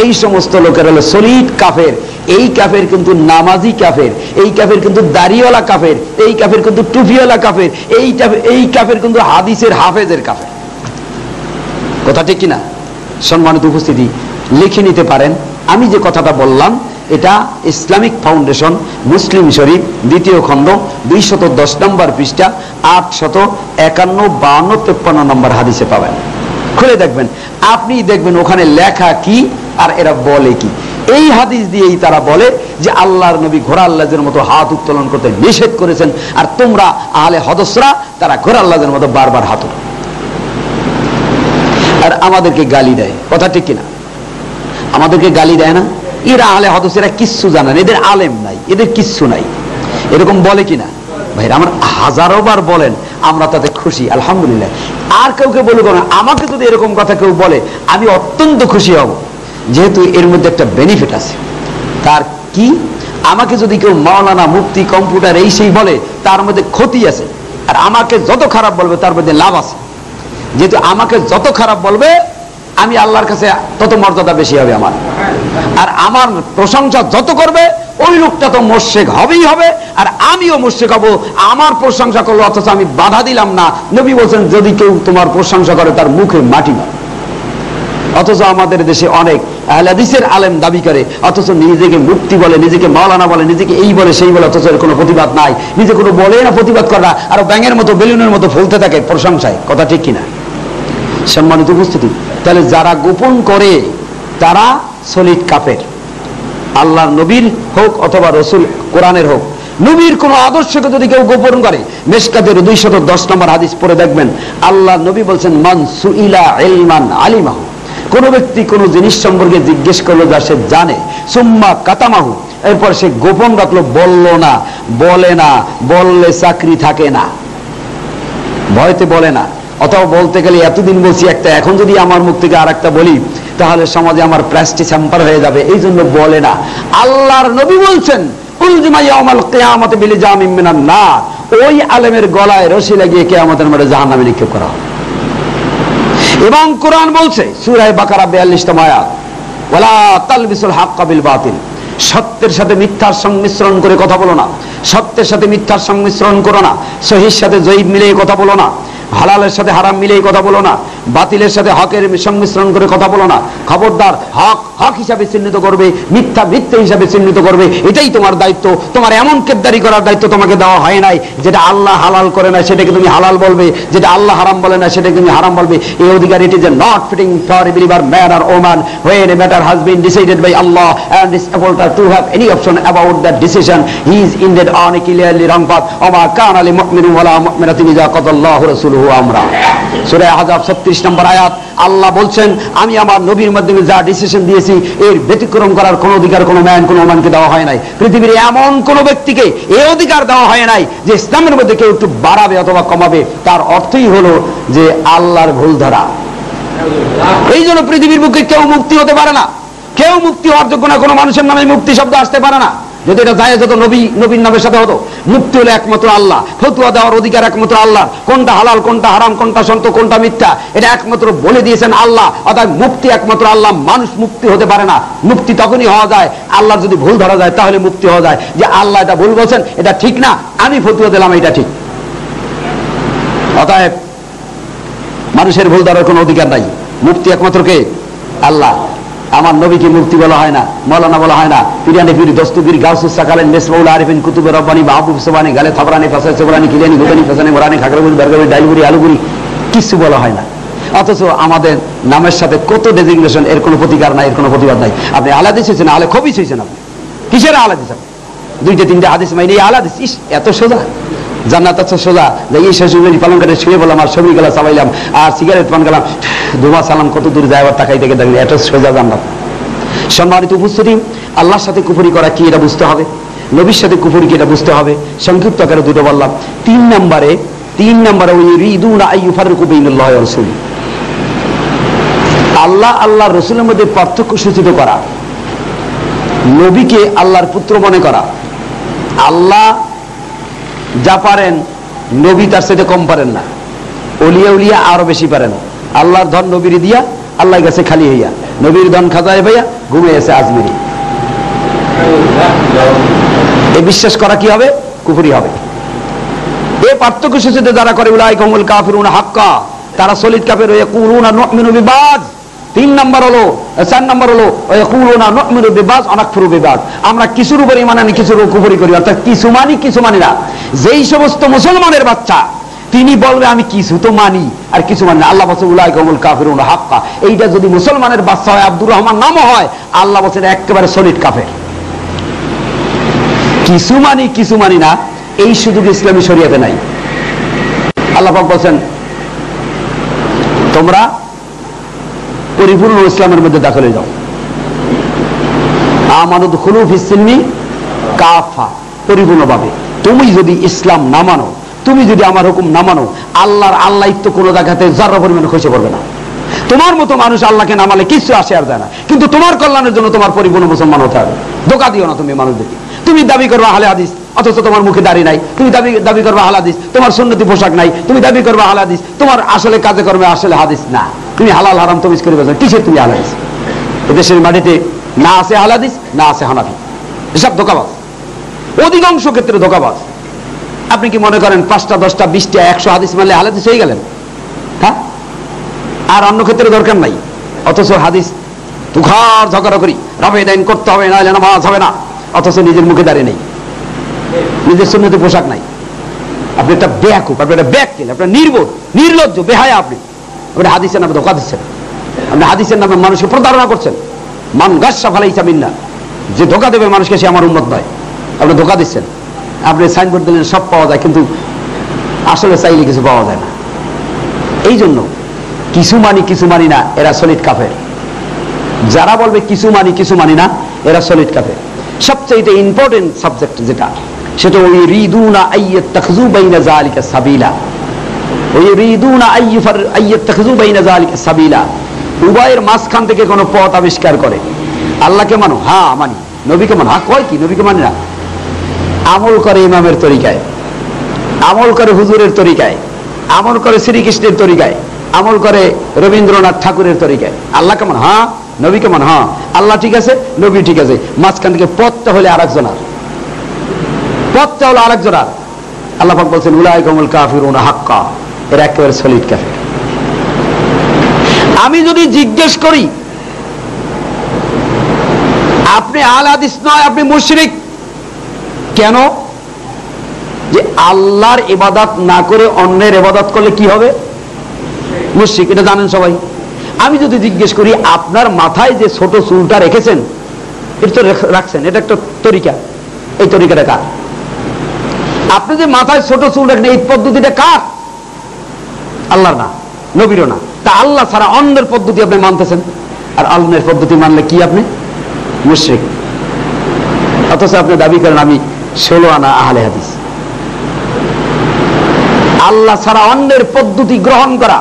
এই সমস্ত লোকের হলো সলিড কাফের। এই কাফের কিন্তু নামাজি কাফের, এই কাফের কিন্তু দাড়িওয়ালা কাফের, এই কাফের কিন্তু টুপিওয়ালা কাফের, এই কাফের কিন্তু হাদিসের হাফেজের কাফের। কথা ঠিক কিনা? সম্মানিত উপস্থিতি, লিখে নিতে পারেন। আমি যে কথাটা বললাম এটা ইসলামিক ফাউন্ডেশন, মুসলিম শরীফ, 2য় খণ্ড, 210 নম্বর পৃষ্ঠা, 851, 52, 53 নম্বর হাদিসে পাবেন। খুলে দেখবেন, আপনি দেখবেন ওখানে লেখা কি আর এরা বলে কি। এই হাদিস দিয়েই তারা বলে যে আল্লাহর নবী ঘোড়ার লাজের মতো হাত উত্তোলন করতে নিষেধ করেছেন, আর তোমরা আহলে হাদিসরা তারা ঘোড়ার লাজের মতো বারবার হাত উঠাও, আর আমাদেরকে গালি দেয়। কথা ঠিক কিনা? আমাদেরকে গালি দেয় না? এরা আহলে হাদিস, এরা কিচ্ছু জানে না, এদের আলেম নাই, এদের কিচ্ছু নাই, এরকম বলে কিনা? ভাই আমার হাজারো বার বলেন, আমরা তাতে খুশি, আলহামদুলিল্লাহ। আর কাউকে বলবো না, আমাকে যদি এরকম কথা কেউ বলে আমি অত্যন্ত খুশি হব, যেহেতু এর মধ্যে একটা বেনিফিট আছে। তার কি? আমাকে যদি কেউ মাওলানা, মুফতি, কম্পিউটার এই সেই বলে, তার মধ্যে ক্ষতি আছে। আর আমাকে যত খারাপ বলবে তার মধ্যে লাভ আছে। যেহেতু আমাকে যত খারাপ বলবে, আমি আল্লাহর কাছে তত মর্যাদা বেশি হবে আমার। আর আমার প্রশংসা যত করবে, ওই লোকটা তো মুশরিক হবেই হবে, আর আমিও মুশরিক হব। আমার প্রশংসা করলো অথচ আমি বাধা দিলাম না। নবী বলছেন যদি কেউ তোমার প্রশংসা করে তার মুখে মাটি মার। অথচ আমাদের দেশে অনেক আহলে হাদিসের আলেম দাবি করে, অথচ নিজেকে মুফতি বলে, নিজেকে মাওলানা বলে, নিজেকে এই বলে সেই বলে, অথচ এর কোনো প্রতিবাদ নাই। নিজে কোনো বলে না, প্রতিবাদ করা, আর ব্যাঙের মতো বেলুনের মতো ফুলতে থাকে প্রশংসায়। কথা ঠিক কিনা? সম্মানিত উপস্থিতি, তাহলে যারা গোপন করে তারা সলিড কাফের। আল্লাহর নবীর হোক অথবা রসুল কোরআনের হোক, নবীর কোন আদর্শকে যদি কেউ গোপন করে, মিশকাতের 210 নম্বর হাদিস পড়ে দেখবেন, আল্লাহ নবী বলছেন মান সুইলা ইলমান আলিমাহু, কোন ব্যক্তি কোন জিনিস সম্পর্কে জিজ্ঞেস করলো যা সে জানে, সুম্মা কাতামাহু, এরপর সে গোপন রাখলো, বলল না, বলে না, বললে চাকরি থাকে না, ভয়তে বলে না। অথবা বলতে গেলে এতদিন বলছি একটা, এখন যদি আমার মুখ থেকে আর একটা বলি তাহলে সমাজে আমার প্রেস্টিজ হ্যাম্পার হয়ে যাবে, এই জন্য বলে না। আল্লাহর নবী বলছেন উলজিমা ইয়াউমাল কিয়ামাতি বিলিজামিন মিনান নার, ওই আলেমের গলায় রশি লাগিয়ে কিয়ামতের মাঠে জাহান্নামে নিক্ষেপ করা হবে। এবং কোরআন বলছে সূরা বাকারা 42তম আয়াত, ওয়ালা তালবিসুল হাক্কা বিল বাতিল, সত্যের সাথে মিথ্যার সংমিশ্রণ করে কথা বলো না, সত্যের সাথে মিথ্যার সংমিশ্রণ করো না, সহির সাথে জয়ীব মিলিয়ে কথা বলো না, হালালের সাথে হারাম মিলিয়ে কথা বলো না, বাতিলের সাথে হকের সংমিশ্রণ করে কথা বলো না। খবরদার, হক হক হিসাবে চিহ্নিত করবে, মিথ্যা মিথ্যা হিসাবে চিহ্নিত করবে, এটাই তোমার দায়িত্ব। তোমার এমন কেবদারি করার দায়িত্ব তোমাকে দেওয়া হয় নাই, যেটা আল্লাহ হালাল করে না সেটাকে তুমি হালাল বলবে, যেটা আল্লাহ হারাম বলে না সেটাকে তুমি হারাম বলবে। এই অধিকার it is not fitting for a believer man or woman when a matter has been decided by Allah and is able to have any option about that decision, he is indeed on a clearly wrong path. وما كان لمؤمن ولا مؤمنة إذا قضى الله ورسوله أمرا। সূরা আহজাব 36 নম্বর আয়াত, আল্লাহ বলছেন আমি আমার নবীর মাধ্যমে যা decision দিয়েছি এর ব্যতিক্রম করার কোন অধিকার কোন ম্যান কোন ওম্যানকে দেওয়া হয় নাই। পৃথিবীর এমন কোন ব্যক্তিকে এই অধিকার দেওয়া হয় নাই যে ইসলামের মধ্যে কেউ একটু বাড়াবে অথবা কমাবে। তার অর্থই হলো যে আল্লাহর ভুল ধরা। এই জন্য পৃথিবীর বুকে কেউ মুক্তি হতে পারে না, কেউ মুক্তি হওয়ার যোগ্য না, কোনো মানুষের নামে মুক্তি শব্দ আসতে পারে না। যদি এটা জায়েজ হতো নবীর নামের সাথে হতো। মুক্তি হলো একমাত্র আল্লাহ, ফতোয়া দেওয়ার অধিকার একমাত্র আল্লাহ, কোনটা হালাল কোনটা হারাম কোনটা সত্য কোনটা মিথ্যা এটা একমাত্র বলে দিয়েছেন আল্লাহ। অর্থাৎ মুক্তি একমাত্র আল্লাহ, মানুষ মুক্তি হতে পারে না। মুক্তি তখনই হওয়া যায় আল্লাহর যদি ভুল ধরা যায়, তাহলে মুক্তি হওয়া যায় যে আল্লাহ এটা ভুল বলছেন, এটা ঠিক না, আমি ফতোয়া দিলাম এটা ঠিক। অতএব মানুষের ভুল ধরার কোনো অধিকার নাই, মুক্তি একমাত্র কে? আল্লাহ। আমার নবীকে মুক্তি বলা হয় না, মৌলানা বলা হয় না, পিরানি পীর দস্তগীর গাউসুস সাকালেন মেসমাউল আরিফিন কুতুবে রব্বানি মাহবুব সুবহানি গালে থাবরানি ফাসাই সুবরানি কিলানি গুদানি ফাসানি মোরানি খাগড়াগুড়ি বারগাড়ি ডাইলগুড়ি আলুগুড়ি কিছু বলা হয় না। অথচ আমাদের নামের সাথে কত ডেজিগনেশন, এর কোনো প্রতিকার নাই, এর কোনো প্রতিবাদ নাই। আপনি আলাদিস হয়েছেন, আলে খবিস হয়েছেন, আপনি কিসের আলাদিস? আপনি দুইটা তিনটা হাদিস মাইনে আলাদিস, ইস এত সোজা। জান্নাত আছে সোজা, যে এই শেষগুলি পালন করে শুয়ে বললাম আর ছবি গেলা চাবাইলাম আর সিগারেট পান গেলাম, ধোঁয়া সালাম কত দূর যায় আবার তাকাই থেকে দেখলেন, এত সোজা জান্নাত। সম্মানিত উপস্থিতি, আল্লাহর সাথে কুফরি করা কি এটা বুঝতে হবে, নবীর সাথে কুফরি কি এটা বুঝতে হবে। সংক্ষিপ্ত আকারে দুটো বললাম। তিন নম্বরে ইউরিদুনা আইয়ুফাররিকু বাইনাল্লাহি ওয়া রাসূলিহি, আল্লাহ আল্লাহর রাসূলের মধ্যে পার্থক্য সূচিত করা, নবীকে আল্লাহর পুত্র মনে করা। আল্লাহ যা পারেন নবী তার সাথে কম পারেন না, ওলিয়া উলিয়া আরো বেশি পারেন। আল্লাহর ধন নবীর দিয়া, আল্লাহ গেছে খালি হইয়া, নবীর ধন খাজায় ভাইয়া ঘুমে গেছে আজমিরি। এই বিশ্বাস করা কি হবে? কুফরি হবে। এই পার্থক্য সূচিত যারা করে উলাইকা হুমুল কাফিরুন হাক্কা, তারা সলিড কাফের। ইয়াকুলুনা নুমিনু বিবাদ, 3 নম্বর হলো, 4 নম্বর হলো ইয়াকুলুনা নুমিনু বিবাদ আনাকফুরু বিবাদ, আমরা কিছুর উপর ঈমান আনি কিছুর উপর কুফরি করি। অর্থাৎ কিছু মানি কিছু মানি না। যেই সমস্ত মুসলমানের বাচ্চা তিনি বলবে আমি কিছু তো মানি আর কিছু মানি না, আল্লাহ বলছেন উলাইকা হুমুল কাফিরুন হাক্কা। এইটা যদি মুসলমানের বাচ্চা হয়, আব্দুর রহমান নামও হয়, আল্লাহ বলছেন একেবারে সলিড কাফের। কিছু মানি কিছু মানি না, এই সুযোগ ইসলামী শরিয়াতে নাই। আল্লাহ পাক বলছেন তোমরা পরিপূর্ণ ইসলামের মধ্যে দাখিল হয়ে যাও। আমানু দুখুলু ফিস সিলমি কাফা, পরিপূর্ণভাবে। তুমি যদি ইসলাম না মানো, তুমি যদি আমার হুকুম না মানো, আল্লাহর আল্লাহিত্ব কোনো জায়গাতে যারা পরিমাণে খসে পড়বে না। তোমার মতো মানুষ আল্লাহকে না মানলে কিছু আসে আর যায় না, কিন্তু তোমার কল্যাণের জন্য তোমার পরিপূর্ণ মুসলমান হতে হবে। ধোঁকা দিও না তুমি মানুষদেরকে। তুমি দাবি করবা আহলে হাদিস, অথচ তোমার মুখে দাড়ি নাই। তুমি দাবি করবা আহলে হাদিস, তোমার সুন্নতি পোশাক নাই। তুমি দাবি করবা আহলে হাদিস, তোমার আসলে কাজে কর্মে আসলে হাদিস না। তুমি হালাল হারাম তমিজ করে বলছো, কিসের তুমি আহলে হাদিস? দেশের মাটিতে না আছে আহলে হাদিস, না আছে হানাফি, এসব ধোঁকাবাজ, অধিকাংশ ক্ষেত্রে ধোঁকাবাজ। আপনি কি মনে করেন 5টা 10টা 20টা 100 হাদিস মানলে আহলে হাদিস হয়ে গেলেন? হ্যাঁ, আর অন্য ক্ষেত্রে দরকার নাই। অথচ হাদিস তুখার ঝগড়া করি, রবে দাইন করতে হবে, নাহলে নামাজ হবে না। অথচ নিজের মুখে দাঁড়িয়ে নেই, নিজের সুন্নতি পোশাক নাই। আপনি একটা বেয়াকুব, আপনি একটা ব্যাককেল, আপনার নির্বোধ, নির্লজ্জ, বেহায়া। আপনি হাদিসের নামে ধোঁকা দিচ্ছেন, আপনি হাদিসের নামে মানুষকে প্রতারণা করছেন। মান গাসসা ফালাইসা মিন্না, যে ধোঁকা দেবে মানুষকে সে আমার উম্মত নয়। আপনি ধোঁকা দিচ্ছেন। আপনি সাইনবোর্ড দিলেন সব পাওয়া যায়, কিন্তু আসলে চাইলে কিছু পাওয়া যায় না। এই জন্য কিছু মানি না, এরা সলিড কাফের। যারা বলবে কিছু মানি না, এরা সলিড কাফের। সবচেয়ে ইম্পর্টেন্ট সাবজেক্ট যেটা, সেটা ইউরিদুনা আইয়াত্তাখিযু বাইনা যালিকা সাবিলা, ইউরিদুনা আইয়াত্তাখিযু বাইনা যালিকা সাবিলা। উভয়ের মাঝখান থেকে কোনো পথ আবিষ্কার করে। আল্লাহকে মানো, হ্যাঁ মানি। নবীকে মানো, হ্যাঁ কয় কি নবীকে মানি না। আমল করে ইমামের তরিকায়, আমল করে হুজুরের তরিকায়, আমল করে শ্রীকৃষ্ণের তরিকায়, আমল করে রবীন্দ্রনাথ ঠাকুরের তরিকায়। আল্লাহকে মানো, হ্যাঁ। নবীকে মানো, হ্যাঁ। আল্লাহ ঠিক আছে, নবী ঠিক আছে, মাঝখান থেকে পথটা হলে আরেকজনার, পথটা হলো আরেকজনার। আল্লাহ পাক বলছেন উলাইকুমুল কাফিরুনা হাক্কা, এরা একেবারে সলিড কাফের। আমি যদি জিজ্ঞেস করি আপনি আহলে হাদিস নয়, আপনি মুশরিক কেন? যে আল্লাহর ইবাদত না করে অন্যের ইবাদত করলে কি হবে? মুশরিক, এটা জানেন সবাই। আমি যদি জিজ্ঞেস করি আপনার মাথায় যে ছোট চুলটা রেখেছেন, এটা তো রাখছেন, এটা একটা তরিকা, এই তরিকাটা কার? আপনি যে মাথায় ছোট চুল রাখেন, এই পদ্ধতিটা কার? আল্লাহর না, নবীরও না। তা আল্লাহ ছাড়া অন্যের পদ্ধতি আপনি মানতেছেন, আর অন্যের পদ্ধতি মানলে কি আপনি? মুশরিক। অথচ আপনি দাবি করেন আমি 16 আনা আহলে হাদিস। আল্লাহ ছাড়া অন্যের পদ্ধতি গ্রহণ করা,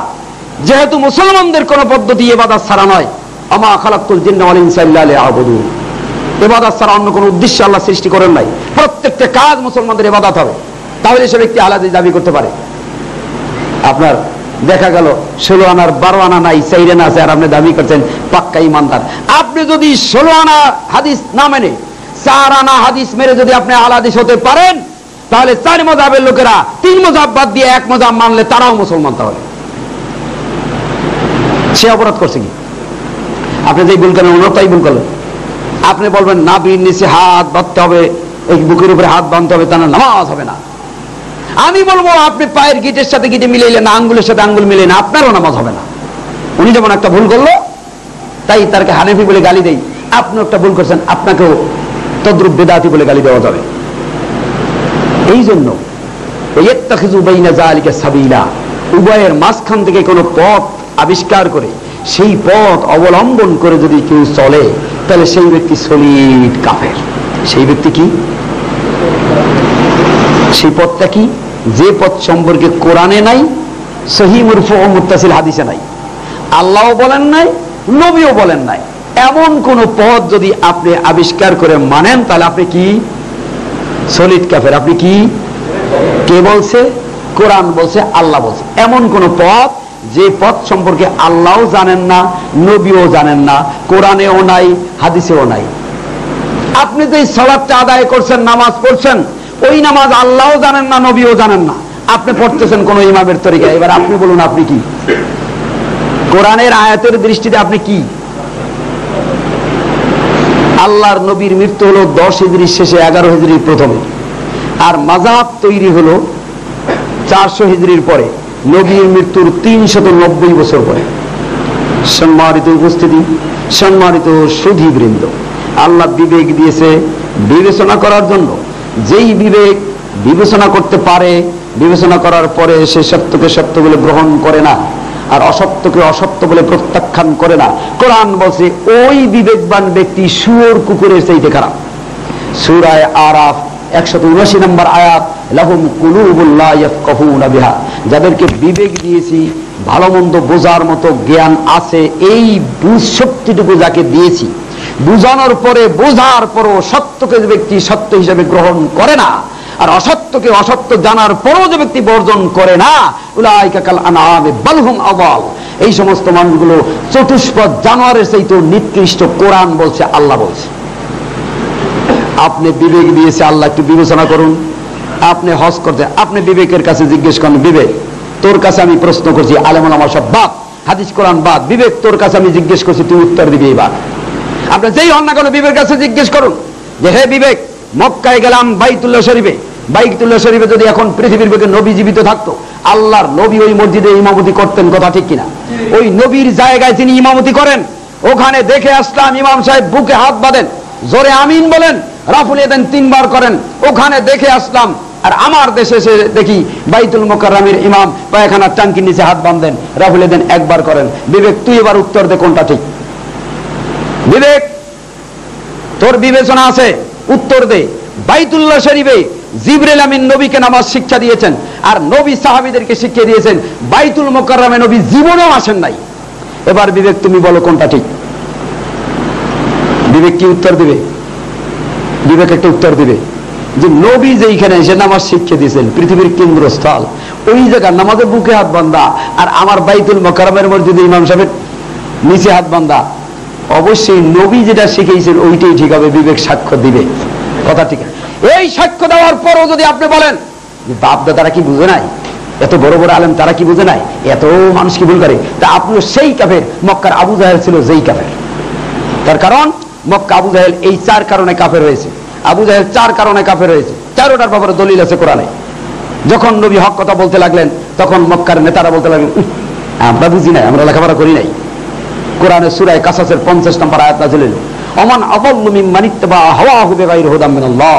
যেহেতু মুসলমানদের কোন পদ্ধতি ইবাদত ছাড়া নয়, আমা খালাকতুল জিন্না ওয়াল ইনসা ইল্লা লিয়াবুদুন, ইবাদত ছাড়া অন্য কোন উদ্দেশ্য আল্লাহ সৃষ্টি করেন নাই। প্রত্যেকটা কাজ মুসলমানদের ইবাদত হবে, তাহলে সে ব্যক্তি আহলে হাদিস দাবি করতে পারে। আপনার দেখা গেল 16 আনার 12 আনা নাই, 4 আনা আছে, আর আপনি দাবি করছেন পাক্কা ইমানদার। আপনি যদি 16 আনা হাদিস না মেনে 4 আনা হাদিস মেরে যদি আপনি আহলে হাদিস হতে পারেন, তাহলে 4 মাযহাবের লোকেরা 3 মাযহাব বাদ দিয়ে 1 মাযহাব মানলে তারাও মুসলমান। তাহলে সে অপরাধ করছে কি? আপনি যেই ভুল করেন অন্য তাই ভুল করলেন। আপনি বলবেন নাভির নিচে হাত বাঁধতে হবে, এই বুকের উপরে হাত বাঁধতে হবে, তা নামাজ হবে না। আমি বলবো আপনি পায়ের গিটের সাথে গিটে মিলাইলে না, আঙ্গুলের সাথে আঙ্গুল মিলে না, আপনারও নামাজ হবে না। উনি যেমন একটা ভুল করলো, তাই তাকে হানাফি বলে গালি দেই, আপনি একটা ভুল করছেন, আপনাকেও তদ্রুপ বেদাতি বলে গালি দেওয়া যাবে। এই জন্য ইয়াত্তাখিযু বাইনা যালিকা সাবিলা, উভয়ের মাঝখান থেকে কোনো পথ আবিষ্কার করে সেই পথ অবলম্বন করে যদি কেউ চলে, তাহলে সেই ব্যক্তি সলিড কাফের। সেই ব্যক্তি কি? সেই পথটা কি? যে পথ সম্পর্কে কোরআনে নাই, সহিহ মারফু ও মুত্তাসিল হাদিসে নাই, আল্লাহও বলেন নাই, নবীও বলেন নাই, এমন কোন পথ যদি আপনি আবিষ্কার করে মানেন, তাহলে আপনি কি? সলিড কাফের। আপনি কি? কে বলছে? কোরআন বলছে, আল্লাহ বলছে। এমন কোন পথ যে পথ সম্পর্কে আল্লাহও জানেন না, নবীও জানেন না, কোরআনেও নাই, হাদিসেও নাই। আপনি যে সালাতটা আদায় করছেন, নামাজ পড়ছেন, ওই নামাজ আল্লাহও জানেন না, নবীও জানেন না, আপনি পড়তেছেন কোন ইমামের তরিকায়। এবার আপনি বলুন আপনি কি? কোরআনের আয়াতের দৃষ্টিতে আপনি কি? আল্লাহর নবীর মৃত্যু হলো 10 হিজরির শেষে, 11 হিজরির প্রথমে, আর মাযহাব তৈরি হলো 400 হিজরির পরে, নবীর মৃত্যুর 390 বছর পরে। সম্মানিত উপস্থিতি, সম্মানিত সুধীবৃন্দ, আল্লাহ বিবেক দিয়েছে বিবেচনা করার জন্য। যেই বিবেক বিবেচনা করতে পারে, বিবেচনা করার পরে সে সত্যকে সত্য বলে গ্রহণ করে না, আর অসত্যকে অসত্য বলে প্রত্যাখ্যান করে না, কোরআন বলছে ওই বিবেকবান ব্যক্তি শুয়োর কুকুরের চাইতে খারাপ। সূরা আরাফ 179 নম্বর আয়াত, লাহুম কুলুবুল লা ইয়াফকাহুনা বিহা, যাদেরকে বিবেক দিয়েছি, ভালো মন্দ বোঝার মতো জ্ঞান আছে, এই বুঝ শক্তিটুকু যাকে দিয়েছি, বুঝানোর পরে বোঝার পরও সত্যকে যে ব্যক্তি সত্য হিসেবে গ্রহণ করে না, আর অসত্যকে অসত্য জানার পরও যে ব্যক্তি বর্জন করে না, উলাইকা কাল আনআমি বাল হুম আযাল, এই সমস্ত মানুষগুলো চতুষ্পদ জানোয়ারের চাইতেও নিকৃষ্ট। কোরআন বলছে, আল্লাহ বলছে। আপনি বিবেক দিয়েছে আল্লাহ, একটু বিবেচনা করুন। আপনি হজ করতে, আপনি বিবেকের কাছে জিজ্ঞেস করেন, বিবেক তোর কাছে আমি প্রশ্ন করছি, আলেম ওলামা সব বাদ, হাদিস কোরআন বাদ, বিবেক তোর কাছে আমি জিজ্ঞেস করছি, তুই উত্তর দিবি এবার। আপনি যেই হন না কেন বিবেকের কাছে জিজ্ঞেস করুন যে হে বিবেক, মক্কায় গেলাম বাইতুল্লাহ শরীফে, বাইতুল্লাহ শরীফে যদি এখন পৃথিবীর বুকে নবী জীবিত থাকতো, আল্লাহর নবী ওই মসজিদে ইমামতি করতেন, কথা ঠিক কিনা? ওই নবীর জায়গায় তিনি ইমামতি করেন, ওখানে দেখে আসলাম ইমাম সাহেব বুকে হাত বাঁধেন, জোরে আমিন বলেন, রাফুল ইয়াদাইন 3 বার করেন, ওখানে দেখে আসলাম আর আমার দেশে এসে দেখি বাইতুল মুকাররমের ইমাম পায়খানার টাঙ্কির নিচে হাত বাঁধেন, রাফুলে দেন, একবার করেন। বিবেক, তুই এবার উত্তর দে কোনটা ঠিক। বিবেক, তোর বিবেচনা আছে, উত্তর দে। বাইতুল্লাহ শরীফে জিবরিল আমিন নবীকে নামাজ শিক্ষা দিয়েছেন, আর নবী সাহাবীদেরকে শিখিয়ে দিয়েছেন। বাইতুল মুকাররমে নবী জীবনেও আসেন নাই। এবার বিবেক, তুমি বলো কোনটা ঠিক। বিবেক কি উত্তর দিবে? বিবেক একটা উত্তর দিবে যে নবী যেইখানে এসে নামাজ শিক্ষা দিয়েছেন, পৃথিবীর কেন্দ্রস্থল, ওই জায়গায় নামাজের বুকে হাত বান্ধা, আর আমার বাইতুল মুকাররমের মসজিদে ইমাম সাহেবের নিচে হাত বান্ধা, অবশ্যই নবী যেটা শিখিয়েছেন ওইটাই ঠিক হবে। বিবেক সাক্ষ্য দিবে, কথা ঠিক। এই সাক্ষ্য দেওয়ার পরও যদি আপনি বলেন যে বাপদা তারা কি বুঝে নাই, এত বড় বড় আলেম তারা কি বুঝে নাই, এত মানুষ কি ভুল করে, তা আপনিও সেই কাফের। মক্কার আবু জাহেল ছিল যেই কাফের। তার কারণ মক্কা আবু জাহেল এই 4 কারণে কাফের হয়েছে। আবু জাহেল 4 কারণে কাফের হয়েছে, 4টার ব্যাপারে দলিল আছে কোরআনে। যখন নবী হক কথা বলতে লাগলেন, তখন মক্কার নেতারা বলতে লাগলেন, আমরা বুঝি নাই, আমরা লেখাপড়া করি নাই। কোরআনের সূরা কাসাসের 50 নম্বর আয়াত নাযিল হলো, ওমান আযাল্লু মিম্মান ইত্তাবা হাওয়াহু বিগাইরি হুদাম মিনাল্লাহ।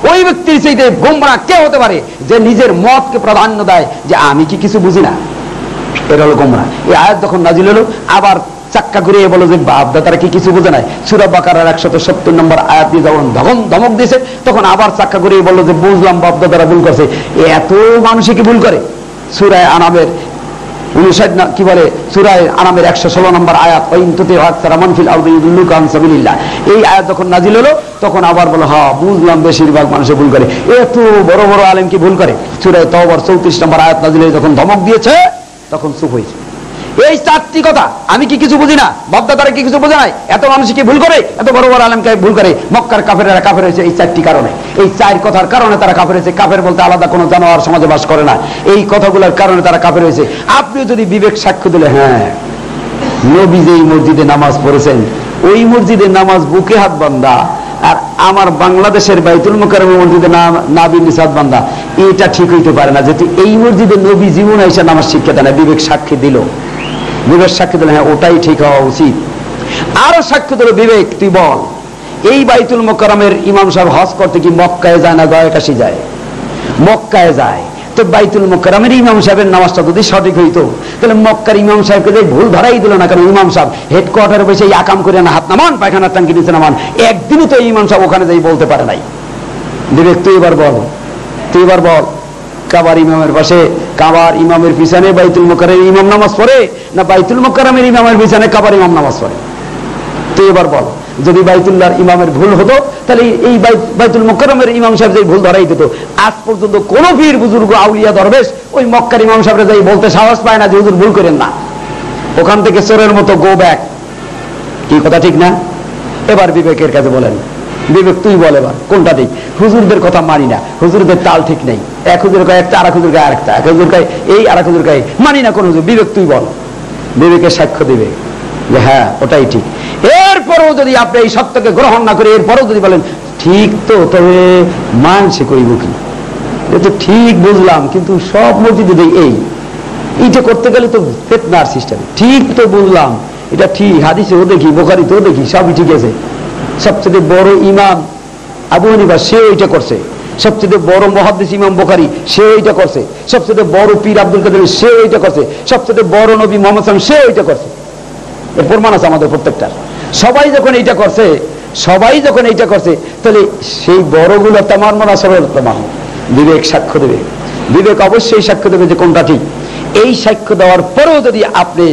ওই ব্যক্তির চাইতে গোমরা কে হতে পারে যে নিজের মতকে প্রাধান্য দেয় যে আমি কি কিছু বুঝি না। এটা হলো গোমরা। এই আয়াত যখন নাযিল হলো, আবার চাক্কা ঘুরিয়ে বলো যে বাপদা তারা কি কিছু বুঝে নাই। সূরা বাকারার 170 নম্বর আয়াত দিয়ে যখন ধমক দিয়েছে, তখন আবার চাক্কা ঘুরিয়ে বললো যে বুঝলাম বাপদা তারা ভুল করছে। এত মানুষই কি ভুল করে? সূরা আনামের 59 কি বলে, সূরা আনামের 116 নম্বর আয়াত, ওয়াইন তুতি আকসারা মান ফিল আরদি ইউদিল্লুকা আন সাবিলিল্লাহ। এই আয়াত যখন নাযিল হলো, তখন আবার বলো হ্যাঁ বুঝলাম বেশিরভাগ মানুষে ভুল করে। এত বড় বড় আলেম কি ভুল করে? সূরা তাওবার 34 নম্বর আয়াত নাযিল হয়ে যখন ধমক দিয়েছে, তখন চুপ হয়েছে। এই 4টি কথা, আমি কি কিছু বুঝি না, বাপদা তারা কি কিছু বোঝে নাই, এত মানুষ কি ভুল করে, এত বড় বড় আলেমকে ভুল করে, মক্কার কাফেরেরা কাফের হয়েছে এই 4টি কারণে। এই 4 কথার কারণে তারা কাফের হয়েছে। কাফের বলতে আলাদা কোনো জানোয়ার সমাজে বাস করে না। এই কথাগুলোর কারণে তারা কাফের হয়েছে। আপনিও যদি বিবেক সাক্ষ্য দিলে, হ্যাঁ নবী যেই মসজিদে নামাজ পড়েছেন, ওই মসজিদে নামাজ বুকে হাত বান্ধা, আর আমার বাংলাদেশের বাইতুল মুকাররমের মসজিদে নাবি নিসাদ বান্ধা, এটা ঠিক হইতে পারে না। যেহেতু এই মসজিদে নবী জীবন এসে নামাজ শিক্ষা দেয় না, বিবেক সাক্ষী দিল। বিবেক সাক্ষী দিল হ্যাঁ ওটাই ঠিক হওয়া উচিত। আরো সাক্ষ্য দিল, বিবেক তুই বল, এই বাইতুল মুকাররমের ইমাম সাহেব হজ করতে কি মক্কায় যায় না গয়া কাশি যায়? মক্কায় যায়। তো বাইতুল মুকাররমের ইমাম সাহেবের নামাজটা যদি সঠিক হইতো, তাহলে মক্কার ইমাম সাহেবকে যে ভুল ধরাই দিল না। কারণ ইমাম সাহেব হেডকোয়ার্টারে বসে এই আকাম করে না, হাত নামান, পায়খানার টাঙ্কি নিচে নামান, একদিনও তো ইমাম সাহেব ওখানে যাই বলতে পারে নাই। বিবেক তুই এবার বল, তুই এবার বল, কাবার ইমামের পাশে, কাবার ইমামের পিছনে বাইতুল মুকাররমের ইমাম নামাজ পড়ে, না বাইতুল মুকাররমের ইমামের পিছনে কাবার ইমাম নামাজ পড়ে? তুই এবার বল। যদি বাইতুল্লাহর ইমামের ভুল হতো, তাহলে এই বাইতুল মুকাররমের ইমাম সাহেব যে ভুল ধরাই দিত। আজ পর্যন্ত কোন পীর বুজুর্গ আউলিয়া দরবেশ ওই মক্কার ইমাম সাহেবরা যাই বলতে সাহস পায় না যে হুজুর ভুল করেন না। ওখান থেকে চোরের মতো গো ব্যাক। কি কথা ঠিক না? এবার বিবেকের কাছে বলেন, বিবেক তুই বল এবার কোনটা ঠিক। হুজুরদের কথা মানি না, হুজুরদের তাল ঠিক নেই। এক হুজুর গায়ে একটা, আর এক হুজুর গায়ে আরেকটা, এক হুজুর গায়ে এই, আর এক হুজুর গায়ে, মানি না কোন হুজুর। বিবেক তুই বল। বিবেকের সাক্ষ্য দিবে যে হ্যাঁ ওটাই ঠিক। এরপরেও যদি আপনি এই সত্যকে গ্রহণ না করে এরপরেও যদি বলেন ঠিক তো, তবে মানছে করিব কি, তো ঠিক বুঝলাম, কিন্তু সব মসজিদে এইটা করতে গেলে তো ফিতনার সিস্টেম। ঠিক তো বুঝলাম, এটা ঠিক, হাদিসেও দেখি, বুখারীতেও দেখি, সবই ঠিক আছে। সবচেয়ে বড় ইমাম আবু হানিফা সে ওইটা করছে, সবচেয়ে বড় মুহাদ্দিস ইমাম বুখারী সে ওইটা করছে, সবচেয়ে বড় পীর আব্দুল কাদের সে ওইটা করছে, সবচেয়ে বড় নবী মুহাম্মদ সাল্লাল্লাহু আলাইহি ওয়াসাল্লাম সে ওইটা করছে। এর প্রমাণ আছে আমাদের প্রত্যেকটার। সবাই যখন এইটা করছে, সবাই যখন এইটা করছে, তাহলে সেই বড়গুলো তোমার মনে আসলে তোমার বিবেক সাক্ষ্য দেবে। বিবেক অবশ্যই সাক্ষ্য দেবে যে কোনটা ঠিক। এই সাক্ষ্য দেওয়ার পরেও যদি আপনি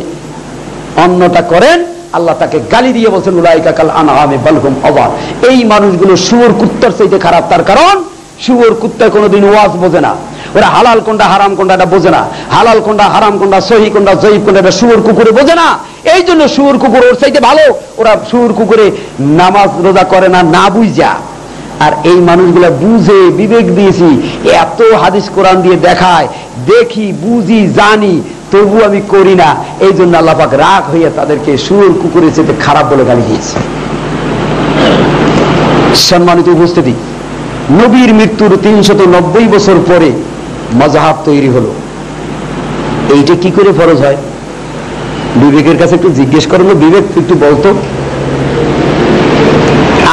অন্যটা করেন, আল্লাহ তাকে গালি দিয়ে বলছেন উলাইকা কাল আনআমি বাল হুম আযাল। এই মানুষগুলো শুয়োর কুত্তার চাইতে খারাপ। তার কারণ শুয়োর কুত্তা কোনোদিন ওয়াজ বোঝে না। ওরা হালাল কোনটা হারাম কোনটা এটা বোঝে না। হালাল কোনটা হারাম কোনটা সহিহ কোনটা জয়ীফ কোনটা এটা শুয়োর কুকুরে বোঝে না। এই জন্য শুয়োর কুকুর ওর চাইতে ভালো। ওরা শুয়োর কুকুরে নামাজ রোজা করে না, না বুঝা। আর এই মানুষগুলা বুঝে, বিবেক দিয়েছি, এত হাদিস কোরআন দিয়ে দেখায়, দেখি, বুঝি, জানি, তবু আমি করি না। এই জন্য আল্লাহ পাক রাগ হইয়া তাদেরকে শুয়োর কুকুরের চেয়ে খারাপ বলে গালি দিয়েছে। সম্মানিত উপস্থিতি, নবীর মৃত্যুর 390 বছর পরে মাযহাব তৈরি হলো। এইটা কি করে ফরজ হয়? বিবেকের কাছে একটু জিজ্ঞেস করলো, বিবেক একটু বলতো,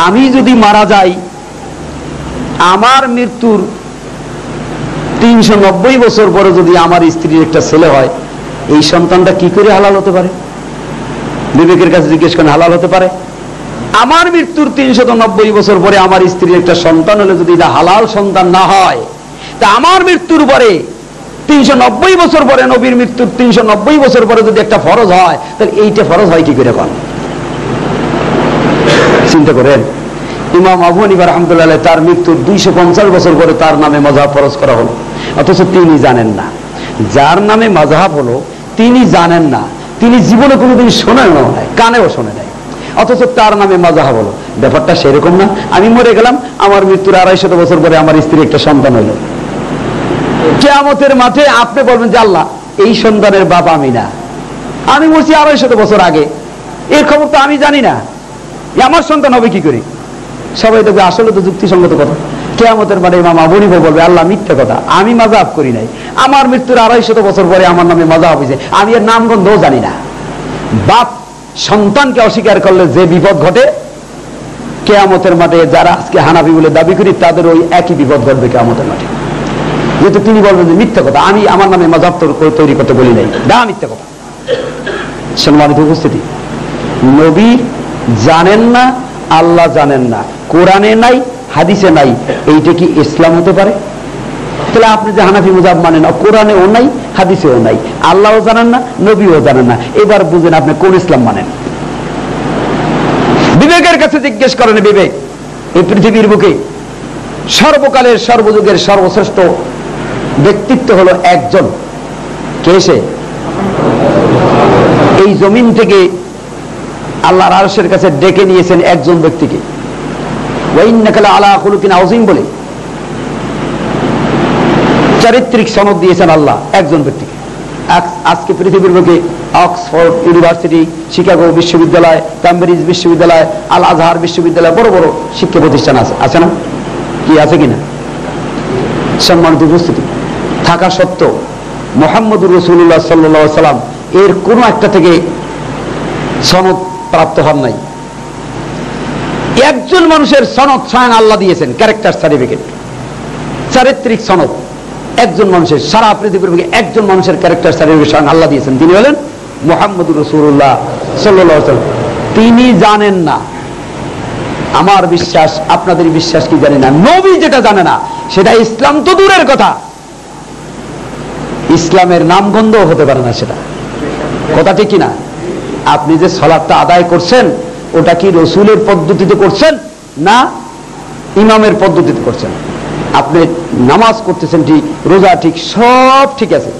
আমি যদি মারা যাই, আমার মৃত্যুর 390 বছর পরে যদি আমার স্ত্রীর একটা ছেলে হয়, এই সন্তানটা কি করে হালাল হতে পারে? বিবেকের কাছে জিজ্ঞেস করেন, হালাল হতে পারে? আমার মৃত্যুর 390 বছর পরে আমার স্ত্রীর একটা সন্তান হলে যদি এটা হালাল সন্তান না হয়, তা আমার মৃত্যুর পরে 390 বছর পরে, নবীর মৃত্যুর 390 বছর পরে যদি একটা ফরজ হয়, তাহলে এইটা ফরজ হয় কি করে? চিন্তা করেন। ইমাম আবু হানিফা রাহমাতুল্লাহ তার মৃত্যুর 250 বছর পরে তার নামে মাযহাব ফরজ করা হলো, অথচ তিনি জানেন না। যার নামে মাযহাব হলো তিনি জানেন না, তিনি জীবনে কোনোদিন শোনেন না, কানেও শোনে নাই, অথচ তার নামে মাযহাব হলো। ব্যাপারটা সেরকম না? আমি মরে গেলাম, আমার মৃত্যুর 250 বছর পরে আমার স্ত্রী একটা সন্তান হইল, কিয়ামতের মাঠে আপনি বলবেন যে আল্লাহ, এই সন্তানের বাবা আমি না, আমি মরছি 250 বছর আগে, এর খবর তো আমি জানি না, আমার সন্তান হবে কি করে? সবাই দেখবে আসলে তো যুক্তিসঙ্গত কথা। কিয়ামতের মাঠে ইমাম আবু হানিফা বলবে আল্লাহ মিথ্যা কথা, আমি মাযহাব করি নাই, আমার মৃত্যুর 250 বছর পরে আমার নামে মাযহাব হয়েছে, আমি এর নাম গন্ধও জানি না। বাপ সন্তানকে অস্বীকার করলে যে বিপদ ঘটে, কিয়ামতের মাঠে যারা আজকে হানাফি বলে দাবি করি তাদের ওই একই বিপদ ঘটবে কিয়ামতের মাঠে। যেহেতু তিনি বলবেন যে মিথ্যা কথা, আমি আমার নামে মাযহাব তৈরি করতে বলি নাই, না মিথ্যা কথা। সম্মানিত উপস্থিতি, নবী জানেন না, আল্লাহ জানেন না, কোরআনে নাই, হাদিসে নাই, এইটা কি ইসলাম হতে পারে? তাহলে আপনি যে হানাফি মাযহাব মানেন, কোরআনেও নাই, হাদিসেও নাই, আল্লাহও জানেন না, নবীও জানেন না, এবার বুঝেন আপনি কোন ইসলাম মানেন। বিবেকের কাছে জিজ্ঞেস করেন, বিবেক এই পৃথিবীর বুকে সর্বকালের সর্বযুগের সর্বশ্রেষ্ঠ ব্যক্তিত্ব হলো একজন, কে সে? এই জমিন থেকে আল্লাহর আরশের কাছে ডেকে নিয়েছেন একজন ব্যক্তিকে, ওয়া ইন্নাকা লাআলা খুলুকিন আযীম বলে চারিত্রিক সনদ দিয়েছেন আল্লাহ একজন ব্যক্তিকে। আজকে পৃথিবীর বুকে অক্সফোর্ড ইউনিভার্সিটি, শিকাগো বিশ্ববিদ্যালয়, ক্যামব্রিজ বিশ্ববিদ্যালয়, আল আজহার বিশ্ববিদ্যালয়, বড় বড় শিক্ষা প্রতিষ্ঠান আছে না? কি আছে কিনা? সম্মানিত উপস্থিতি, থাকা সত্ত্বেও মুহাম্মদুর রাসূলুল্লাহ সাল্লাল্লাহু আলাইহি ওয়াসাল্লাম এর কোন একটা থেকে সনদ প্রাপ্ত হন নাই। একজন মানুষের সনদ স্বয়ং আল্লাহ দিয়েছেন, ক্যারেক্টার সার্টিফিকেট, চারিত্রিক সনদ একজন মানুষের, সারা পৃথিবীর বুকে একজন মানুষের ক্যারেক্টার সার্টিফিকেট স্বয়ং আল্লাহ দিয়েছেন, তিনি হলেন মুহাম্মদুর রাসূলুল্লাহ সাল্লাল্লাহু আলাইহি ওয়াসাল্লাম। তিনি জানেন না, আমার বিশ্বাস আপনাদের বিশ্বাস কি জানি না, নবী যেটা জানে না সেটা ইসলাম তো দূরের কথা, ইসলামের নামগন্ধ হতে পারে না সেটা। কথা ঠিক কিনা? আপনি যে সালাতটা আদায় করছেন ওটা কি রসুলের পদ্ধতিতে করছেন না ইমামের পদ্ধতিতে করছেন? আপনি নামাজ করতেছেন ঠিক, রোজা ঠিক, সব ঠিক আছে,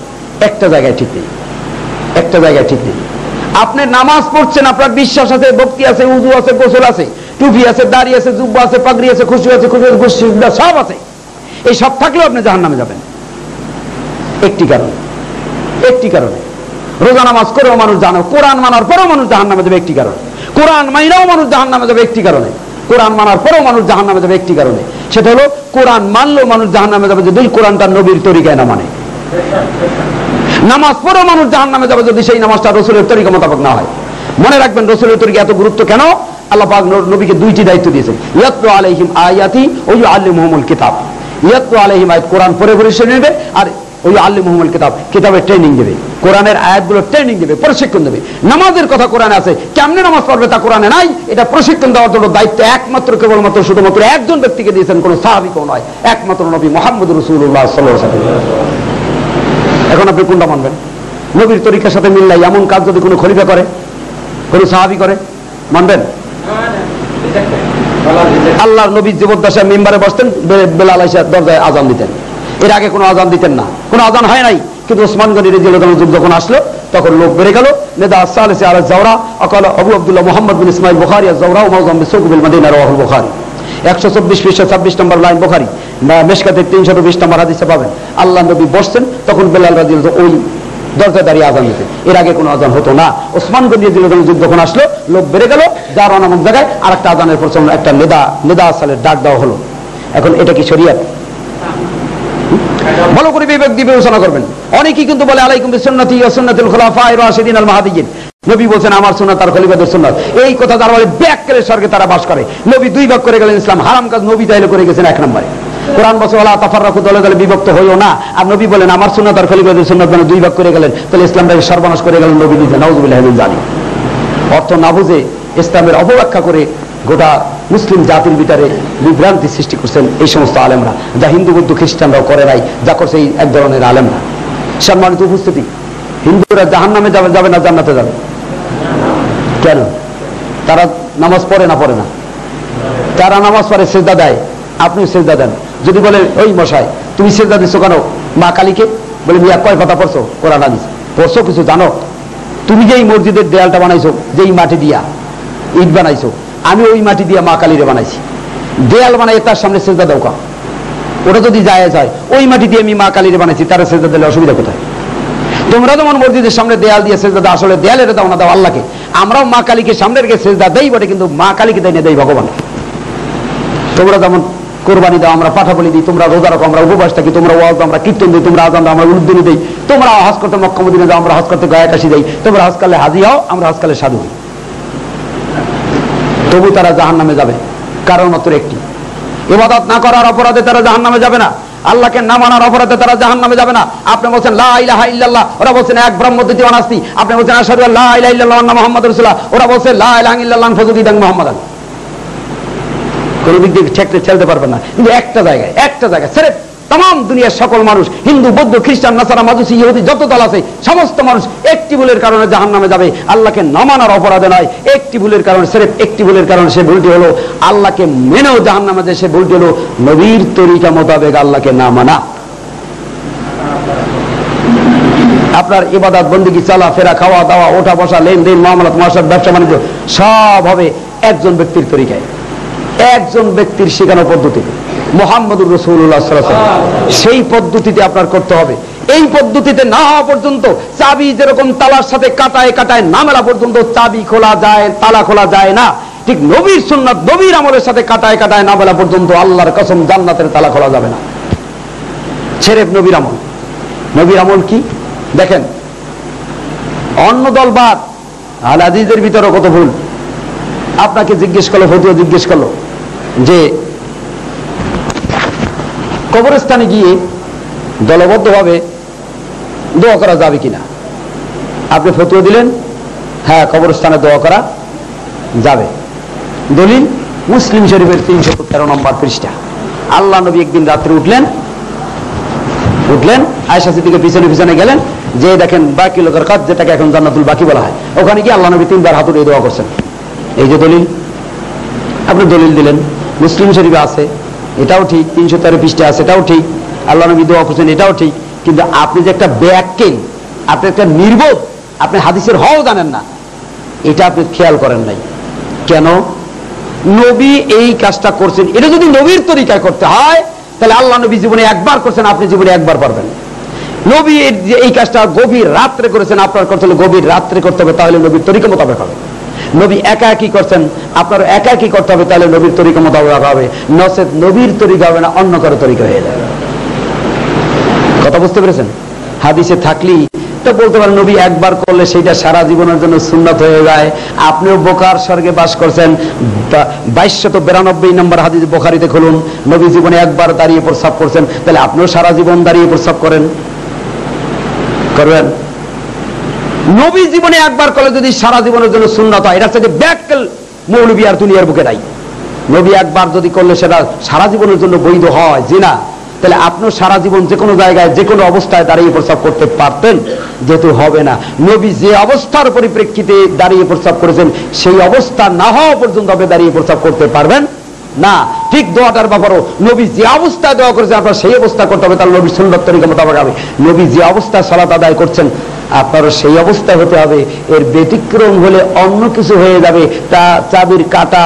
একটা জায়গায় ঠিক নেই, একটা জায়গায় ঠিক নেই। আপনি নামাজ পড়ছেন, আপনার বিশ্বাস আছে, ভক্তি আছে, উযু আছে, গোসল আছে, টুপি আছে, দাড়ি আছে, জুব্বা আছে, পাগড়ি আছে, খুশি আছে, সব আছে, এই সব থাকলেও আপনি জাহান্নামে যাবেন একটি কারণে, একটি কারণে। রোজা নামাজ করেও মানুষ জানো, কোরআন মানার পরেও মানুষ জাহান্নামে যাবে একটি কারণে, কোরআন মাইনাও মানুষ জাহান্নামে যাবে একটি কারণে, কোরআন মানার পরেও মানুষ জাহান্নামে যাবে একটি কারণে, সেটা হলো কোরআন মানলেও মানুষ জাহান্নামে যাবে যদি কোরআনটা নবীর তরিকায় না মানে। নামাজ পড়েও মানুষ জাহান্নামে যাবে যদি সেই নামাজটা রাসূলের তরিকা মোতাবেক না হয়। মনে রাখবেন রাসূলের তরিকা এত গুরুত্ব কেন? আল্লাহ পাক নবীকে দুইটি দায়িত্ব দিয়েছেন, ইয়াতলু আলাইহিম আয়াতি ওয়া ইউআল্লিমুহুমুল কিতাব। ইয়াতলু আলাইহিম আয়াত, কোরআন পড়ে পড়ে শুনে নেবে, আর ওই আল্লিমুহুমুল কিতাব, কিতাবের ট্রেনিং দেবে, কোরআনের আয়াতগুলো ট্রেনিং দেবে, প্রশিক্ষণ দেবে। নামাজের কথা কোরআনে আছে, কেমনে নামাজ পড়বে তা কোরআনে নাই, এটা প্রশিক্ষণ দেওয়ার জন্য দায়িত্ব একমাত্র কেবলমাত্র শুধুমাত্র একজন ব্যক্তিকে দিয়েছেন, কোন সাহাবীকেও নয়, একমাত্র নবী মুহাম্মদুর রাসূলুল্লাহ সাল্লাল্লাহু আলাইহি ওয়াসাল্লাম। এখন আপনি কোনটা মানবেন? নবীর তরিকার সাথে মিল নাই এমন কাজ যদি কোনো খলিফা করে, কোন সাহাবী করে, মানবেন? আল্লাহর নবীর জীবদ্দশায় মিম্বারে বসতেন, বেলাল এসে দরজায় আযান দিতেন, এর আগে কোনো আযান দিতেন না, কোনো আযান হয় নাই। কিন্তু ওসমান গনি রাদিয়াল্লাহু আনহু যুদ্ধ যখন আসলো তখন লোক বেড়ে গেল, নেদা সালেসে আলা জাওরা আকাল আবু আব্দুল্লাহ মুহাম্মদ বিন ইসমাইল বুখারী আজ-জাওরা ওয়া মাওজাম বিসুকুল মদিনা রাওয়াহুল বুখারী, 124 পৃষ্ঠা 26 নম্বর লাইন বুখারী, মেশকাতের 320 নম্বর হাদিসে পাবেন। আল্লাহ নবী বসছেন, তখন বেলাল রাদিয়াল্লাহু ওই দরজায় দাঁড়িয়ে আযান দিতেন, এর আগে কোনো আযান হতো না। ওসমান গনি রাদিয়াল্লাহু আনহু যুদ্ধ যখন আসলো লোক বেড়ে গেল, জাওরা নামক জায়গায় আরেকটা আযানের প্রচলন, একটা নেদা সালের ডাক দেওয়া হলো। এখন এটা কি শরীয়ত? ভালো করে বিবেক দিয়ে বিবেচনা করবেন। অনেকেই কিন্তু বলে আলাইকুম বিসুন্নতি ওয়া সুন্নাতুল খুলাফায়ে রাশিদিন আল মাহদিয়িন, নবী বলেছেন আমার সুন্নাত আর খলিফাদের সুন্নাত, এই কথা যারা বলে ব্যাককেলের স্বর্গে তারা বাস করে। নবী দুই ভাগ করে গেলেন ইসলাম, হারাম কাজ নবী তাইলে করে গেছেন এক নম্বরে, কোরআন বলছে ওয়ালা তাফাররাকু, দলে দলে বিভক্ত হইও না। আর নবী বলেন আমার সুন্নাত আর খলিফাদের সুন্নাত মানে দুই ভাগ করে গেলেন, তাহলে ইসলামটাকে সর্বনাশ করে গেলেন নবী নিজে, নাউযুবিল্লাহি মিন যালিক। অর্থ না বুঝে ইসলামের অপব্যাখ্যা করে গোটা মুসলিম জাতির ভিতরে বিভ্রান্তি সৃষ্টি করছেন এই সমস্ত আলেমরা, যা হিন্দু বৌদ্ধ খ্রিস্টানরাও করে নাই, যা করছে এই এক ধরনের আলেমরা। সম্মানিত উপস্থিতি, হিন্দুরা জাহান্নামে যাবে যাবে না জান্নাতে যাবে? কেন? তারা নামাজ পড়ে না? পড়ে না। তারা নামাজ পড়ে, সেজদা দেয়, আপনিও সেজদা দেন। যদি বলে ওই মশাই তুমি সেজদা দিচ্ছ কেন মা কালীকে, বলে মিয়া কয় কথা পড়ছো, কোরআন হাদিস পড়ছো, কিছু জানো? তুমি যেই মসজিদের দেয়ালটা বানাইছো, যেই মাটি দিয়া ইট বানাইছো, আমি ওই মাটি দিয়া মা কালীরে বানাইছি, দেয়াল বানাই তার সামনে সেজদা দাও কা? ওটা যদি জায়েজ হয়, ওই মাটি দিয়ে আমি মা কালীরে বানাইছি, তারা সেজদা দিলে অসুবিধা কোথায়? তোমরা যেমন মসজিদের সামনে দেয়াল দিয়ে সেজদা দাও, আসলে দেয়ালের দাও না দাও আল্লাহকে। আমরাও মা কালীকে সামনে রেখে সেজদা দেই বটে, কিন্তু মা কালীকে দেয় না, দেই ভগবান। তোমরা যেমন কোরবানি দাও, আমরা পাঠা বলি দিই, তোমরা রোজা রাখো, আমরা উপবাস থাকি, তোমরা ওয়াজ, আমরা কীর্তন দিই, তোমরা আজান দাও, আমরা উদ্দিনী দিই, তোমরা হজ করতে মক্কা মদিনা দাও, আমরা হজ করতে গায়ে কাশি দেই, তোমরা হজকালে হাজি হও, আমরা হজকালে সাধু হই। তবু তারা জাহান্নামে যাবে, কারণ মাত্র একটি, ইবাদত না করার অপরাধে তারা জাহান্নামে যাবে না, আল্লাহকে না মানার অপরাধে তারা জাহান্নামে যাবে না। আপনি বলছেন লা ইলাহা ইল্লাল্লাহ, ওরা বলছেন এক ব্রহ্ম দ্বিতীয় নাস্তি। আপনি বলছেন আশহাদু আল্লা ইলাহা ইল্লাল্লাহ ওয়া আন্না মুহাম্মাদুর রাসূলুল্লাহ, ওরা বলছে লা ইলাহা ইল্লাল্লাহ ফাযুদিদান মুহাম্মাদান। কোন দিক দিয়ে ঠেকতে ছেড়তে পারবেন না। কিন্তু একটা জায়গায় ছেড়ে তাম দুনিয়ার সকল মানুষ, হিন্দু বৌদ্ধ খ্রিস্টান নাসারা মাজুসি ইহুদি যত দল আছে, সমস্ত মানুষ একটি ভুলের কারণে জাহান্নামে যাবে, আল্লাহকে না মানার অপরাধে নয়। একটি ভুলের কারণে, সেরেফ একটি ভুলের কারণে, সে ভুলটি হলো আল্লাহকে মেনেও জাহান্নামে যায়, সে ভুলটি হলো নবীর তরিকা মোতাবেক আল্লাহকে না মানা। আপনার ইবাদত বন্দেগী, চলা ফেরা, খাওয়া দাওয়া, ওঠা বসা, লেনদেন, মামলাত মাসাদ, ব্যবসা বাণিজ্য সব হবে একজন ব্যক্তির তরিকায়, একজন ব্যক্তির শেখানো পদ্ধতি, মুহাম্মদুর রাসূলুল্লাহ সাল্লাল্লাহু আলাইহি ওয়াসাল্লাম। সেই পদ্ধতিতে আপনার করতে হবে। এই পদ্ধতিতে না হওয়া পর্যন্ত, চাবি যেরকম তালার সাথে কাটায় কাটায় না মেলা পর্যন্ত চাবি খোলা যায়, তালা খোলা যায় না, ঠিক নবীর সুন্নাত, নবীর আমলের সাথে কাটায় কাটায় না মেলা পর্যন্ত আল্লাহর কসম জান্নাতের তালা খোলা যাবে না। ছেড়ে নবীর আমল। নবীর আমল কি দেখেন, অন্য দল বাদ, আল হাদিসের ভিতরে কত ভুল। আপনাকে জিজ্ঞেস করলো, ফতুয়া জিজ্ঞেস করলো যে কবরস্থানে গিয়ে দলবদ্ধভাবে দোয়া করা যাবে কিনা। আপনি ফতুয়া দিলেন হ্যাঁ কবরস্থানে দোয়া করা যাবে। দলিল মুসলিম শরীফের 313 নম্বর পৃষ্ঠা। আল্লাহ নবী একদিন রাত্রে উঠলেন, আয়েশা সিদ্দিকের পিছনে পিছনে গেলেন, যে দেখেন বাকি লোকের কাজ, যেটাকে এখন জান্নাতুল বাকি বলা হয়, ওখানে গিয়ে আল্লাহ নবী 3 বার হাত উঠিয়ে দোয়া করছেন। এই যে দলিল, আপনি দলিল দিলেন, মুসলিম শরীফে আছে, এটাও ঠিক, 313 পৃষ্ঠা আছে, এটাও ঠিক, আল্লাহ নবী দোয়া করছেন, এটাও ঠিক। কিন্তু আপনি যে একটা ব্যাককেল, আপনি একটা নির্বোধ, আপনি হাদিসের হও জানেন না, এটা আপনি খেয়াল করেন নাই। কেন? নবী এই কাজটা করছেন, এটা যদি নবীর তরিকায় করতে হয় তাহলে আল্লাহ নবী জীবনে একবার করছেন, আপনি জীবনে একবার পারবেন। নবী এই কাজটা গভীর রাত্রে করেছেন, আপনার করতে হলে গভীর রাত্রে করতে হবে, তাহলে নবীর তরিকা মোতাবেক হবে। নবী একা একই করছেন, আপনার একা একই করতে হবে, তাহলে নবীর তরিকা মোতাবেক হবে। নচেত নবীর তরিকা হবে না, অন্য কারো তরিকা হয়ে যাবে। কথা বুঝতে পেরেছেন? হাদিসে থাকলেই তো বলতে পারেন নবী একবার করলে সেটা সারা জীবনের জন্য সুন্নাত হয়ে যায়। আপনিও বোকার স্বর্গে বাস করছেন, 2292 নম্বর হাদিস বুখারীতে খুলুন, নবী জীবনে একবার দাঁড়িয়ে প্রস্রাব করছেন, তাহলে আপনিও সারা জীবন দাঁড়িয়ে প্রস্রাব করবেন? নবী জীবনে একবার করলে যদি সারা জীবনের জন্য সুন্নাত হয়, এটা হচ্ছে ব্যাককেল মৌলবী আর দুনিয়ার বুকে নাই। নবী একবার যদি করলে সেটা সারা জীবনের জন্য বৈধ হয় জিনা, তাহলে আপনিও সারা জীবন যে কোনো জায়গায় যে কোনো অবস্থায় দাঁড়িয়ে প্রস্রাব করতে পারতেন, যেহেতু হবে না। নবী যে অবস্থার পরিপ্রেক্ষিতে দাঁড়িয়ে প্রস্রাব করেছেন, সেই অবস্থা না হওয়া পর্যন্ত আপনি দাঁড়িয়ে প্রস্রাব করতে পারবেন না। ঠিক দোয়াটার ব্যাপারও নবী যে অবস্থায় দোয়া করেছেন, আপনার সেই অবস্থা করতে হবে, তাহলে নবীর সুন্নাত তরিকা মোতাবেক হবে। নবী যে অবস্থায় সালাত আদায় করছেন, আপনারও সেই অবস্থায় হতে হবে। এর ব্যতিক্রম হলে অন্য কিছু হয়ে যাবে, তা চাবির কাটা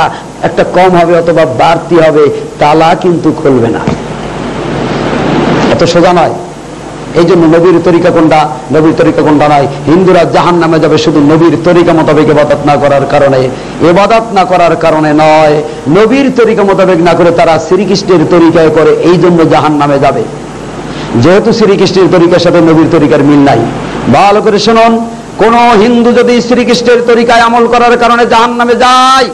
একটা কম হবে অথবা বাড়তি হবে, তালা কিন্তু খুলবে না। এত সোজা নয়। এই জন্য নবীর তরিকা কোনটা, নবীর তরিকা কোনটা নয়। হিন্দুরা জাহান্নামে যাবে শুধু নবীর তরিকা মোতাবেক ইবাদত না করার কারণে, ইবাদত না করার কারণে নয়, নবীর তরিকা মোতাবেক না করে তারা শ্রীকৃষ্ণের তরিকায় করে, এই জন্য জাহান্নামে যাবে। যেহেতু শ্রীকৃষ্ণের তরিকার সাথে নবীর তরিকার মিল নাই। ভালো করে শুনুন, কোন হিন্দু যদি শ্রীকৃষ্ণের তরিকায় আমল করার কারণে জাহান্নামে যায়,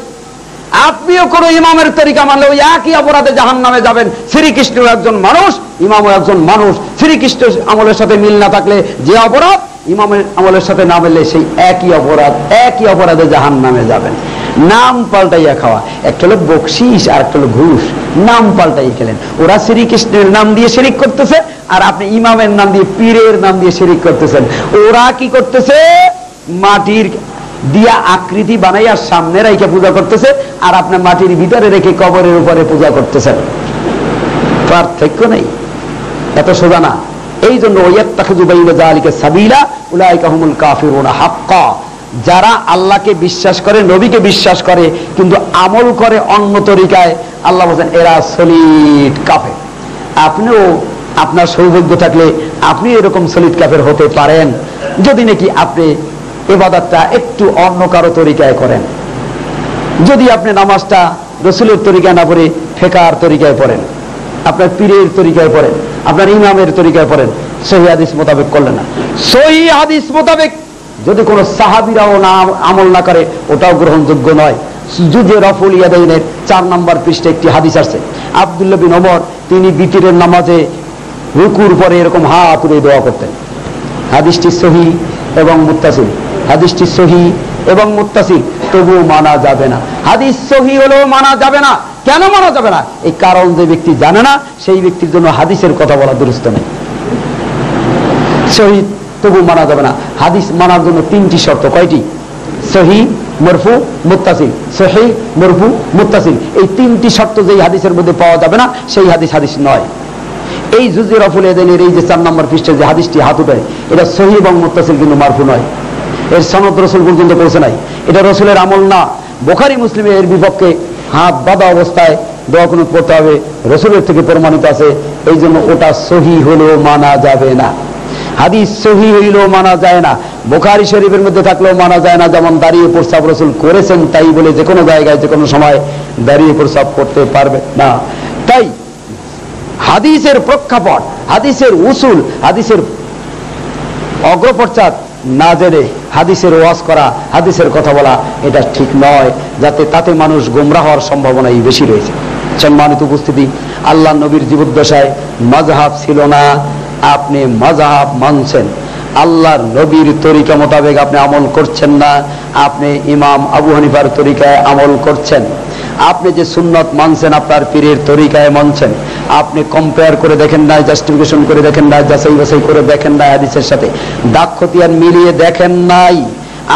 আপনিও কোনো ইমামের তরিকা মানলে ওই একই অপরাধে জাহান্নামে যাবেন। শ্রীকৃষ্ণ একজন মানুষ, ইমামও একজন মানুষ। শ্রীকৃষ্ণ আমলের সাথে মিল না থাকলে যে অপরাধ, ইমামের আমলের সাথে না মিললে সেই একই অপরাধে জাহান্নামে যাবেন। নাম পাল্টাইয়া খাওয়া, একটা হলো বকশিস আর একটা হলো ঘুষ, নাম পাল্টাই খেলেন। ওরা শ্রীকৃষ্ণের নাম দিয়ে শিরিক করতেছে, আর আপনি ইমামের নাম দিয়ে, পীরের নাম দিয়ে শিরিক করতেছেন। ওরা কি করতেছে? মাটির দিয়া আকৃতি বানাইয়া সামনে রেখে পূজা করতেছে, আর আপনি মাটির ভিতরে রেখে কবরের উপরে পূজা করতেছেন। পার্থক্য নেই, এত সোজা না। এই জন্য ওয়াত্তাখিযু বাইনা যালিকা সাবিলা উলাইকা হুমুল কাফিরুনা হাক্কা। যারা আল্লাহকে বিশ্বাস করে, নবীকে বিশ্বাস করে, কিন্তু আমল করে অন্য তরিকায়, আল্লাহ বলেন এরা সলিড কাফের। আপনিও আপনার সৌভাগ্য থাকলে আপনি এরকম সলিড কাফের হতে পারেন, যদি নাকি আপনি ইবাদতটা একটু অন্য কারো তরিকায় করেন। যদি আপনি নামাজটা রসুলের তরিকায় না পড়ে ফেকার তরিকায় পড়েন, আপনার পীরের তরিকায় পড়েন, আপনার ইমামের তরিকায় পড়েন, সহিহ হাদিস মোতাবেক করলেন না। সহিহ হাদিস মোতাবেক যদি কোনো সাহাবীরাও না আমল না করে, ওটাও গ্রহণযোগ্য নয়। যুজে রফুল ইয়াদাইনের 4 নম্বর পৃষ্ঠাে একটি হাদিস আছে। আব্দুল্লাহ বিন ওমর তিনি বিতিরের নামাজে রুকুর পরে এরকম হাত তুলে দোয়া করতেন। হাদিসটি সহিহ এবং মুত্তাসিল, হাদিসটি সহিহ এবং মুত্তাসিল, তবুও মানা যাবে না। হাদিস সহিহ হলেও মানা যাবে না। কেন মানা যাবে না? এই কারণ যে ব্যক্তি জানে না, সেই ব্যক্তির জন্য হাদিসের কথা বলা দুরুস্ত নেই। সহিহ তবু মানা যাবে না। হাদিস মানার জন্য 3টি শর্ত। কয়টি? সহিহ, মরফু, মুত্তাসিল। সহিহ, মরফু, মুত্তাসিল, এই 3টি শর্ত যেই হাদিসের মধ্যে পাওয়া যাবে না, সেই হাদিস হাদিস নয়। এই জুজে রফুল ইয়াদাইনের এই যে 4 নম্বর পৃষ্ঠাে যে হাদিসটি হাত উঠায়, এটা সহিহ এবং মুত্তাসিল, কিন্তু মারফু নয়। এর সনদ রসুল পর্যন্ত পৌঁছে নাই। এটা রসুলের আমল না। বুখারী মুসলিমে এর বিপক্ষে হাত বাঁধা অবস্থায় দোয়া কুনুত পড়তে হবে, রসুলের থেকে প্রমাণিত আছে। এই জন্য ওটা সহিহ হলেও মানা যাবে না। হাদিস সহিহ হইলেও মানা যায় না, বুখারী শরীফের মধ্যে থাকলেও মানা যায় না। যেমন দাঁড়িয়ে প্রস্রাব রসুল করেছেন, তাই বলে যে কোনো জায়গায় যে কোনো সময় দাঁড়িয়ে প্রস্রাব করতে পারবে না। তাই হাদিসের প্রেক্ষাপট, হাদিসের উসুল, হাদিসের অগ্রপশ্চাৎ না জেনে হাদিসের ওয়াজ করা, হাদিসের কথা বলা, এটা ঠিক নয়। তাতে মানুষ গোমরাহ হওয়ার সম্ভাবনাই বেশি রয়েছে। সম্মানিত উপস্থিতি, আল্লাহ নবীর জীবদ্দশায় মাযহাব ছিল না, আপনি মাযহাব মানছেন। আল্লাহর নবীর তরিকা মোতাবেক আপনি আমল করছেন না, আপনি ইমাম আবু হানিফার তরিকায় আমল করছেন। আপনি যে সুন্নত মানছেন, আপনার পীরের তরিকায় মানছেন। আপনি কম্পেয়ার করে দেখেন নাই, জাস্টিফিকেশন করে দেখেন নাই, যাচাই বাছাই করে দেখেন নাই, হাদিসের সাথে দাগ খতিয়ান মিলিয়ে দেখেন নাই।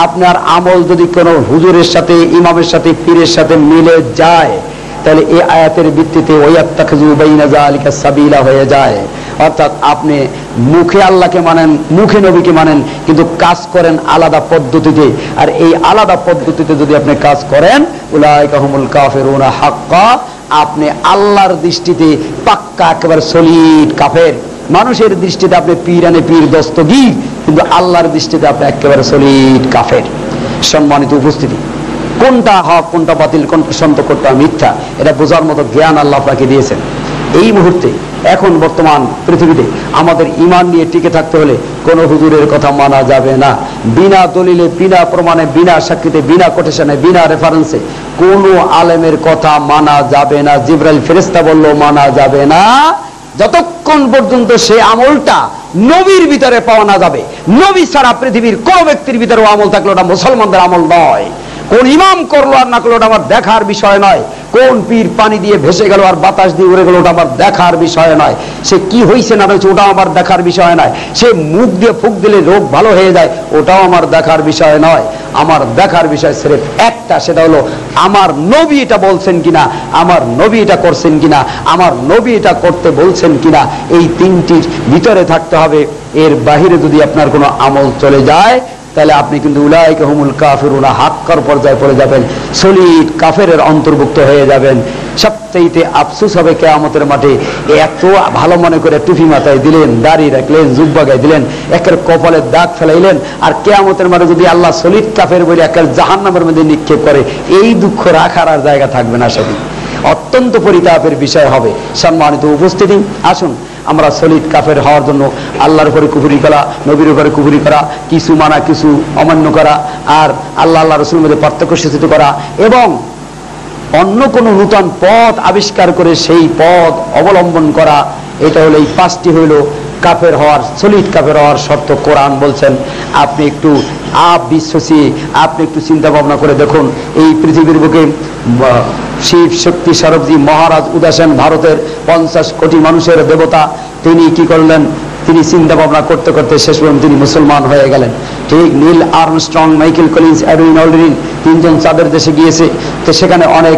আপনার আমল যদি কোনো হুজুরের সাথে, ইমামের সাথে, পীরের সাথে মিলে যায়, তাহলে এই আয়াতের ভিত্তিতে ওয়াত্তাখিযু বাইনা যালিকা সাবিলা হয়ে যায়। অর্থাৎ আপনি মুখে আল্লাহকে মানেন, মুখে নবীকে মানেন, কিন্তু কাজ করেন আলাদা পদ্ধতিতে। আর এই আলাদা পদ্ধতিতে যদি আপনি কাজ করেন, উলাইকা হুমুল কাফিরুনা হাক্কা, আপনি আল্লাহর দৃষ্টিতে পাক্কা একেবারে সলিড কাফের। মানুষের দৃষ্টিতে আপনি পীর আনে পীর দস্তগীর, কিন্তু আল্লাহর দৃষ্টিতে আপনি একেবারে সলিড কাফের। সম্মানিত উপস্থিতি, কোনটা হক, কোনটা বাতিল, কোনটা সত্য, কোনটা মিথ্যা, এটা বোঝার মতো জ্ঞান আল্লাহ আপনাকে দিয়েছেন। এই মুহূর্তে এখন বর্তমান পৃথিবীতে আমাদের ঈমান নিয়ে টিকে থাকতে হলে কোনো হুজুরের কথা মানা যাবে না। বিনা দলিলে, বিনা প্রমাণে, বিনা সাক্ষীতে, বিনা কোটেশনে, বিনা রেফারেন্সে কোনো আলেমের কথা মানা যাবে না। জিবরাইল ফেরেশতা বললেও মানা যাবে না, যতক্ষণ পর্যন্ত সে আমলটা নবীর ভিতরে পাওয়া না যাবে। নবী ছাড়া পৃথিবীর কোন ব্যক্তির ভিতরে আমল থাকলে ওটা মুসলমানদের আমল নয়। কোন ইমাম করলো আর না করলো ওটা আমার দেখার বিষয় নয়। কোন পীর পানি দিয়ে ভেসে গেল আর বাতাস দিয়ে উড়ে গেল ওটা আমার দেখার বিষয় নয়। সে কি হয়েছে না হয়েছে ওটাও আমার দেখার বিষয় নয়। সে মুখ দিয়ে ফুঁক দিলে রোগ ভালো হয়ে যায়, ওটাও আমার দেখার বিষয় নয়। আমার দেখার বিষয় সির্ফ একটা, সেটা হলো আমার নবী এটা বলছেন কিনা, আমার নবী এটা করছেন কিনা, আমার নবী এটা করতে বলছেন কিনা। এই 3টির ভিতরে থাকতে হবে। এর বাহিরে যদি আপনার কোনো আমল চলে যায়, তাহলে আপনি কিন্তু উলাইকা হুমুল কাফিরুনা হাক্কার পর্যায়ে পড়ে যাবেন, সলিড কাফেরের অন্তর্ভুক্ত হয়ে যাবেন। সবচেয়ে আফসোস হবে কিয়ামতের মাঠে, এত ভালো মনে করে টুপি মাথায় দিলেন, দাড়ি রাখলেন, জুব্বা গায়ে দিলেন, একের কপালের দাগ ফেলাইলেন, আর কিয়ামতের মাঠে যদি আল্লাহ সলিড কাফের বলে একের জাহান্নামের মধ্যে নিক্ষেপ করে, এই দুঃখ রাখার আর জায়গা থাকবে না। সেদিন অত্যন্ত পরিতাপের বিষয় হবে। সম্মানিত উপস্থিতি, আসুন আমরা সলিড কাফের হওয়ার জন্য আল্লাহর উপরে কুফরি করা, নবীর উপরে কুফরি করা, কিছু মানা কিছু অমান্য করা, আর আল্লাহ আল্লাহ রসুলের মধ্যে পার্থক্য সূচিত করা, এবং অন্য কোনো নূতন পথ আবিষ্কার করে সেই পথ অবলম্বন করা, এটা হলো এই 5টি হইল কাফের হওয়ার, সলিড কাফের হওয়ার শর্ত। কোরআন বলছেন আপনি একটু বিশ্বাসী, আপনি একটু চিন্তা ভাবনা করে দেখুন, এই পৃথিবীর বুকে শিব শক্তি স্বরূপজি মহারাজ উদাসেন, ভারতের 50 কোটি মানুষের দেবতা, তিনি কি করলেন? তিনি চিন্তা ভাবনা করতে করতে শেষ পর্যন্ত তিনি মুসলমান হয়ে গেলেন। ঠিক Neil Armstrong, Michael Collins, Edwin Aldrin 3জন চাঁদের দেশে গিয়েছে, তো সেখানে অনেক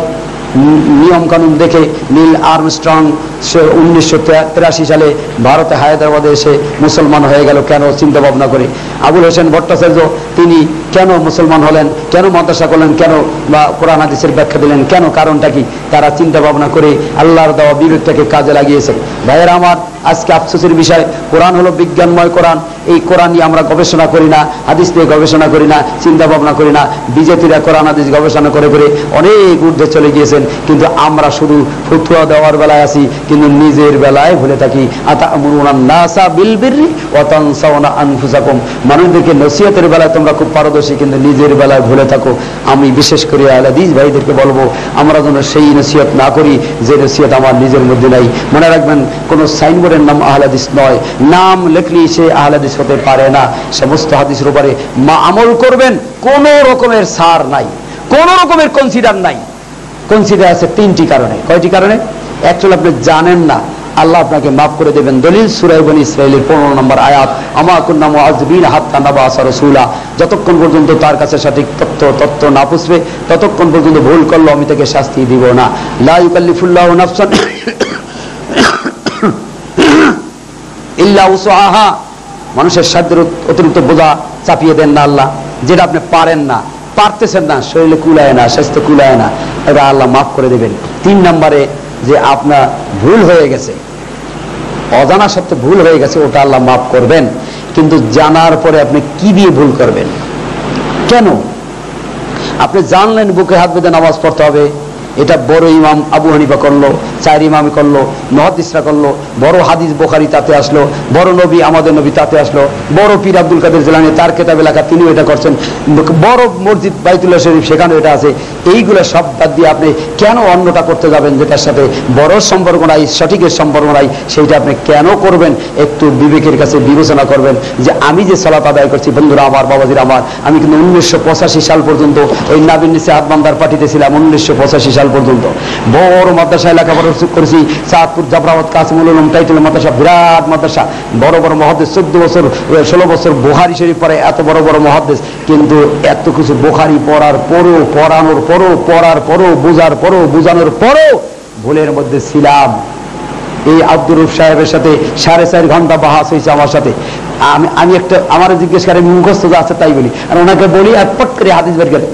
নিয়ম কানুন দেখে নীল আর্মস্ট্রং 1983 সালে ভারতে হায়দ্রাবাদে এসে মুসলমান হয়ে গেল। কেন? চিন্তা ভাবনা করে। আবুল হোসেন ভট্টাচার্য তিনি কেন মুসলমান হলেন, কেন মাদ্রাসা করলেন, কেন বা কোরআন হাদিসের ব্যাখ্যা দিলেন, কেন? কারণটা কি? তারা চিন্তা ভাবনা করে আল্লাহর দেওয়া বিবেকটাকে কাজে লাগিয়েছে। ভাইয়েরা আমার, আজকে আফসোসের বিষয়, কোরআন হলো বিজ্ঞানময় কোরআন। এই কোরআন নিয়ে আমরা গবেষণা করি না, হাদিস নিয়ে গবেষণা করি না, চিন্তা ভাবনা করি না। বিজেপিরা কোরআন হাদিস গবেষণা করে করে অনেক ঊর্ধ্বে চলে গিয়েছেন, কিন্তু আমরা শুধু ফতুয়া দেওয়ার বেলায় আছি, কিন্তু নিজের বেলায় ভুলে থাকি। আতা'মুরুনান নাসা বিল বিররি ওয়া তানসাউনা আনফুসাকুম, মানুষদেরকে নসিহতের বেলায় তোমরা খুব পারদর্শী, কিন্তু নিজের বেলায় ভুলে থাকো। আমি বিশেষ করে আহলে হাদিস ভাইদেরকে বলবো, আমরা যেন সেই নসিহত না করি যে নসিহত আমার নিজের মধ্যে নাই। মনে রাখবেন, কোনো সাইনবোর্ডের নাম আহলে হাদিস নয়, নাম লেখলেই সে আহলে হাদিস হতে পারে না। সমস্ত হাদিসের উপরে আমল করবেন, কোন রকমের সার নাই, কোন রকমের কনসিডার নাই। কনসিডার আছে 3টি কারণে। কয়টি কারণে? অ্যাকচুয়ালি আপনি জানেন না, আল্লাহ আপনাকে মাফ করে দেবেন। দলিল সূরা বনী ইসরাঈলের 15 নম্বর আয়াত, আমা কুন্না মুআযিবিনা হাত্তা নাবআসা রাসূলা, যতক্ষণ পর্যন্ত তার কাছে সঠিক তথ্য না পৌঁছবে ততক্ষণ পর্যন্ত ভুল করলো আমি তাকে শাস্তি দিব না। লা ইউকাল্লিফুল্লাহু নাফসান ইল্লা উসআহা, মানুষের সাধ্যের অতিরিক্ত বোঝা চাপিয়ে দেন না আল্লাহ। যেটা আপনি পারেন না, পারতেছেন না, শরীরে কুলায় না, স্বাস্থ্য কুলায় না, এটা আল্লাহ মাফ করে দেবেন। 3 নম্বরে যে আপনার ভুল হয়ে গেছে, অজানা সত্ত্বে ভুল হয়ে গেছে, ওটা আল্লাহ মাফ করবেন। কিন্তু জানার পরে আপনি কি দিয়ে ভুল করবেন? কেন? আপনি জানলেন বুকে হাত বেঁধে নামাজ পড়তে হবে, এটা বড় ইমাম আবু হানিফা করলো, 4 ইমামই করলো, মুহাদ্দিসরা করলো, বড় হাদিস বুখারী তাতে আসলো, বড় নবী আমাদের নবী তাতে আসলো, বড় পীর আব্দুল কাদের জিলানী তার কিতাবে লেখা তিনিও এটা করছেন, বড় মসজিদ বাইতুল্লাহ শরীফ সেখানেও এটা আছে। এইগুলো সব বাদ দিয়ে আপনি কেন অন্যটা করতে যাবেন যেটার সাথে বড় সম্পর্ক নাই, সঠিকের সম্পর্ক নাই? সেইটা আপনি কেন করবেন? একটু বিবেকের কাছে বিবেচনা করবেন যে আমি যে সালাত আদায় করছি, বন্ধুরা আমার, বাবাজির আমার, আমি কিন্তু 1985 সাল পর্যন্ত ওই নাবিন নিসা আদমানদার পার্টিতে ছিলাম। 1985 সাল পর্যন্ত বড় মাদ্রাসায় লেখাপড়া করেছি, চাঁদপুর জাফরাবাদ কাসিমুল উলুম টাইটেল মাদ্রাসা, বিরাট মাদ্রাসা, বড় বড় মুহাদ্দিস, 14 বছর 16 বছর বুখারী শরীফ পড়ে, এত বড় বড় মুহাদ্দিস। কিন্তু এত কিছু বুখারী পড়ার পরও, পড়ানোর পরও, পড়ার পরও, বোঝার পরও, বোঝানোর পরও ভুলের মধ্যে ছিলাম। এই আব্দুর রউফ সাহেবের সাথে 4.5 ঘন্টা বাহাস হয়েছে আমার সাথে। আমি একটা আমার জিজ্ঞেস করে মুখস্থ যা আছে তাই বলি, আর ওনাকে বলি আর পট করে হাদিস বের করে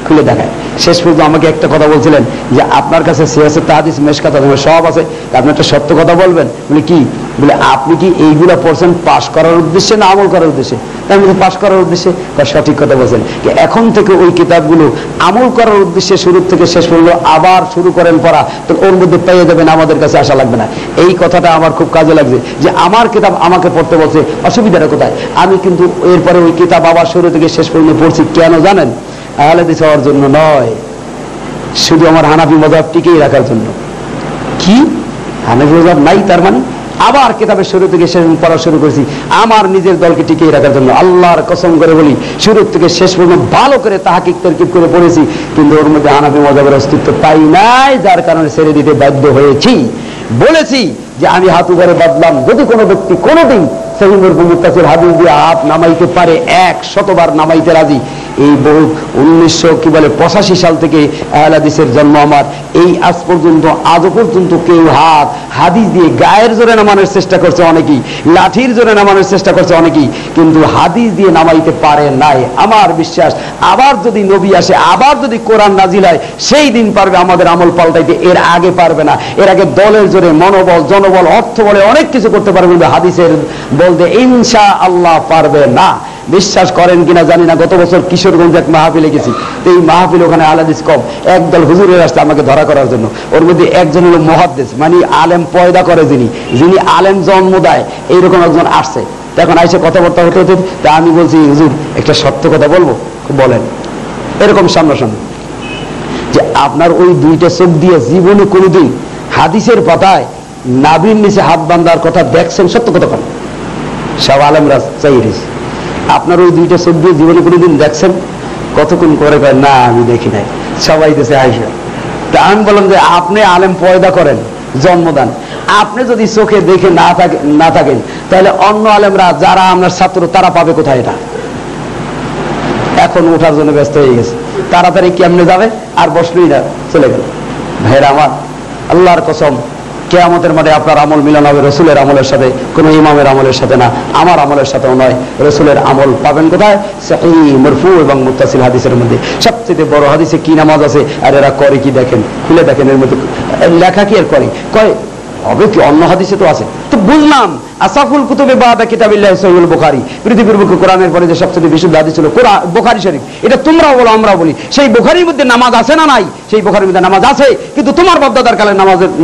খুলে দেখায়। শেষ পর্যন্ত আমাকে একটা কথা বলছিলেন যে আপনার কাছে সিয়াসত হাদিস মেশকাত সব আছে, আপনি একটা সত্য কথা বলবেন। বলে কি? বলে আপনি কি এইগুলা পড়ছেন পাশ করার উদ্দেশ্যে না আমল করার উদ্দেশ্যে? আমি পাশ করার উদ্দেশ্যে। সঠিক কথা বলছেন। এখন থেকে ওই কিতাবগুলো আমল করার উদ্দেশ্যে শুরু থেকে শেষ পর্যন্ত আবার শুরু করেন পড়া, তো ওর মধ্যে পেয়ে যাবেন, আমাদের কাছে আসা লাগবে না। এই কথাটা আমার খুব কাজে লাগছে যে আমার কিতাব আমাকে পড়তে বলছে, অসুবিধাটা কোথায়? আমি কিন্তু এরপরে ওই কিতাব আবার শুরু থেকে শেষ পর্যন্ত পড়ছি। কেন জানেন? আহলে হাদিস হওয়ার জন্য নয়, শুধু আমার হানাফি মাযহাব টিকিয়ে রাখার জন্য। কি হানাফি মাযহাব নাই তার মানে? আবার কিতাবের শুরু থেকে শেষ পড়া শুরু করেছি আমার নিজের দলকে টিকিয়ে রাখার জন্য। আল্লাহর কসম করে বলি, শুরু থেকে শেষ পর্যন্ত ভালো করে তাহকিক তারকিব করে পড়েছি, কিন্তু ওর মধ্যে হানাফি মাযহাবের অস্তিত্ব পাই নাই, যার কারণে ছেড়ে দিতে বাধ্য হয়েছি। বলেছি যে আমি হাত উপরে বাঁধলাম, যদি কোনো ব্যক্তি কোনোদিন সহিহ মুত্তাসিল হাদিস দিয়ে হাত নামাইতে পারে, 100 বার নামাইতে রাজি। এই বহু 1985 সাল থেকে আহলে হাদিসের জন্ম আমার, এই আজ পর্যন্ত আজও পর্যন্ত কেউ হাত হাদিস দিয়ে গায়ের জোরে নামানোর চেষ্টা করছে অনেকেই, লাঠির জোরে নামানোর চেষ্টা করছে অনেকেই, কিন্তু হাদিস দিয়ে নামাইতে পারে নাই। আমার বিশ্বাস আবার যদি নবী আসে, আবার যদি কোরআন নাজিল হয়, সেই দিন পারবে আমাদের আমল পাল্টাইতে, এর আগে পারবে না। এর আগে দলের জোরে, মনোবল, জনবল, অর্থ বলে অনেক কিছু করতে পারবে, কিন্তু হাদিসের বলতে ইনশাআল্লাহ পারবে না। বিশ্বাস করেন কিনা জানি না, গত বছর কিশোরগঞ্জে এক মাহফিলে গেছি, তো এই মাহফিল ওখানে আহলে হাদিস কম, একদল হুজুরের আসছে আমাকে ধরা করার জন্য। ওর মধ্যে একজন হলো মুহাদ্দিস, মানে আলেম পয়দা করে, যিনি আলেম জন্ম দেয়, এইরকম একজন আসছে। এখন আইসে কথাবার্তা হতে হতে তা আমি বলছি, হুজুর একটা সত্য কথা বলবো, বলেন। এরকম সামনাসামনি যে আপনার ওই দুইটা চোখ দিয়ে জীবনে কোনোদিন হাদিসের পাতায় নাভির নিচে হাত বান্ধার কথা দেখছেন? সত্য কথা বলেন। সব আলেমরা চাইরিস, আপনার ওই দুইটা চোখ দিয়ে জীবনে কোনোদিন দেখছেন? কতক্ষণ করে কয় না আমি দেখি নাই, সবাই দেশে আইসা। তা আমি বললাম যে আপনি আলেম পয়দা করেন, জন্মদান, আপনি যদি চোখে দেখে না থাকেন তাহলে অন্য আলেমরা যারা আপনার ছাত্র তারা পাবে কোথায়? এটা এখন ওঠার জন্য ব্যস্ত হয়ে গেছে, তাড়াতাড়ি কেমনে যাবে, আর বসলই না, চলে গেল। ভাইরা আমার, আল্লাহর কসম, কিয়ামতের মাঠে আপনার আমল মিলন হবে রসুলের আমলের সাথে, কোনো ইমামের আমলের সাথে না, আমার আমলের সাথেও নয়। রসুলের আমল পাবেন কোথায়? সহিহ, মারফু এবং মুত্তাসিল হাদিসের মধ্যে। সবচেয়ে বড় হাদিসে কি নামাজ আছে, আর এরা করে কি দেখেন, খুলে দেখেন, এর মধ্যে লেখা কি আর করে কয় হবে কি? অন্য হাদিসে তো আছে। তো বুঝলাম আসাফুল কুতুবে বাদা কিতাবিল্লাহ সহিহুল বুখারী, পৃথিবীর বুকে কোরআনের পরে যে সবচেয়ে বিশুদ্ধ হাদিস ছিল বুখারী শরীফ। এটা তোমরাও বলো, আমরাও বলি। সেই বুখারীর মধ্যে নামাজ আছে না নাই? সেই বুখারীর মধ্যে নামাজ আছে, কিন্তু তোমার বাপদাদার কালে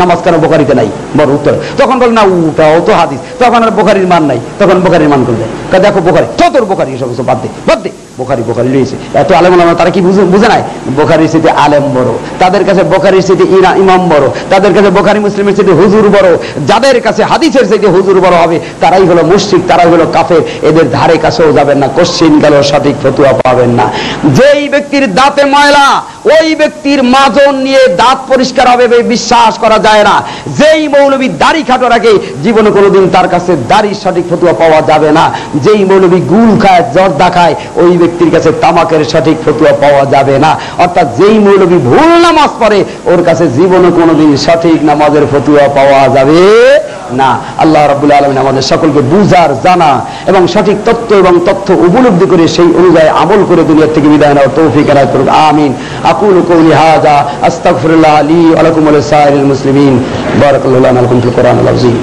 নামাজ কেন বুখারীতে নাই? বড় উত্তর। তখন বল না ওটাও তো হাদিস, তখন আর বুখারীর মান নাই, তখন বুখারীর মান করবে। দেখো বুখারী, তোর বুখারী সব কিছু বাদ দে বুখারী লইছে। এত আলেম ওলামা তারা কি বুঝে নাই? বুখারীর চাইতে আলেম বড়, তাদের কাছে বুখারীর চাইতে ইমাম বড়, তাদের কাছে বুখারী মুসলিমের চাইতে হুজুর বড়। যাদের কাছে হাদিসের চাইতে হুজুর বড় হবে তারাই হলো মুশরিক, তারাই হলো কাফের। এদের ধারে কাছেও যাবেন না, কোশ্চিন গেল সঠিক ফতোয়া পাবেন না। যেই ব্যক্তির দাঁতে ময়লা, ওই ব্যক্তির মাজন নিয়ে দাঁত পরিষ্কার হবে বিশ্বাস করা যায় না। যেই মৌলবী দাড়ি খাটো রাখে, জীবনে কোনোদিন তার কাছে দাড়ির সঠিক ফতোয়া পাওয়া যাবে না। যেই মৌলবী গুল খায়, জর্দা খায়, ওই ব্যক্তির কাছে তামাকের সঠিক ফতোয়া পাওয়া যাবে না। অর্থাৎ যেই মৌলবী ভুল নামাজ পড়ে, ওর কাছে জীবনে কোনোদিন সঠিক নামাজের ফতোয়া পাওয়া যাবে না। আল্লাহ রাব্বুল আলামিন আমাদের সকলকে বুঝার, জানা এবং সঠিক তথ্য এবং তথ্য উপলব্ধি করে সেই অনুযায়ী আমল করে দুনিয়া থেকে বিদায় নেওয়ার তৌফিক এনায়েত করুন। আমিন। আকুলু কওলি হাযা আস্তাগফিরুল্লাহ লি ওয়া লাকুম ওয়া লিসাইরিল মুসলিমিন। বারাকাল্লাহু লানা ওয়া লাকুম ফিল কুরআনিল আযীম।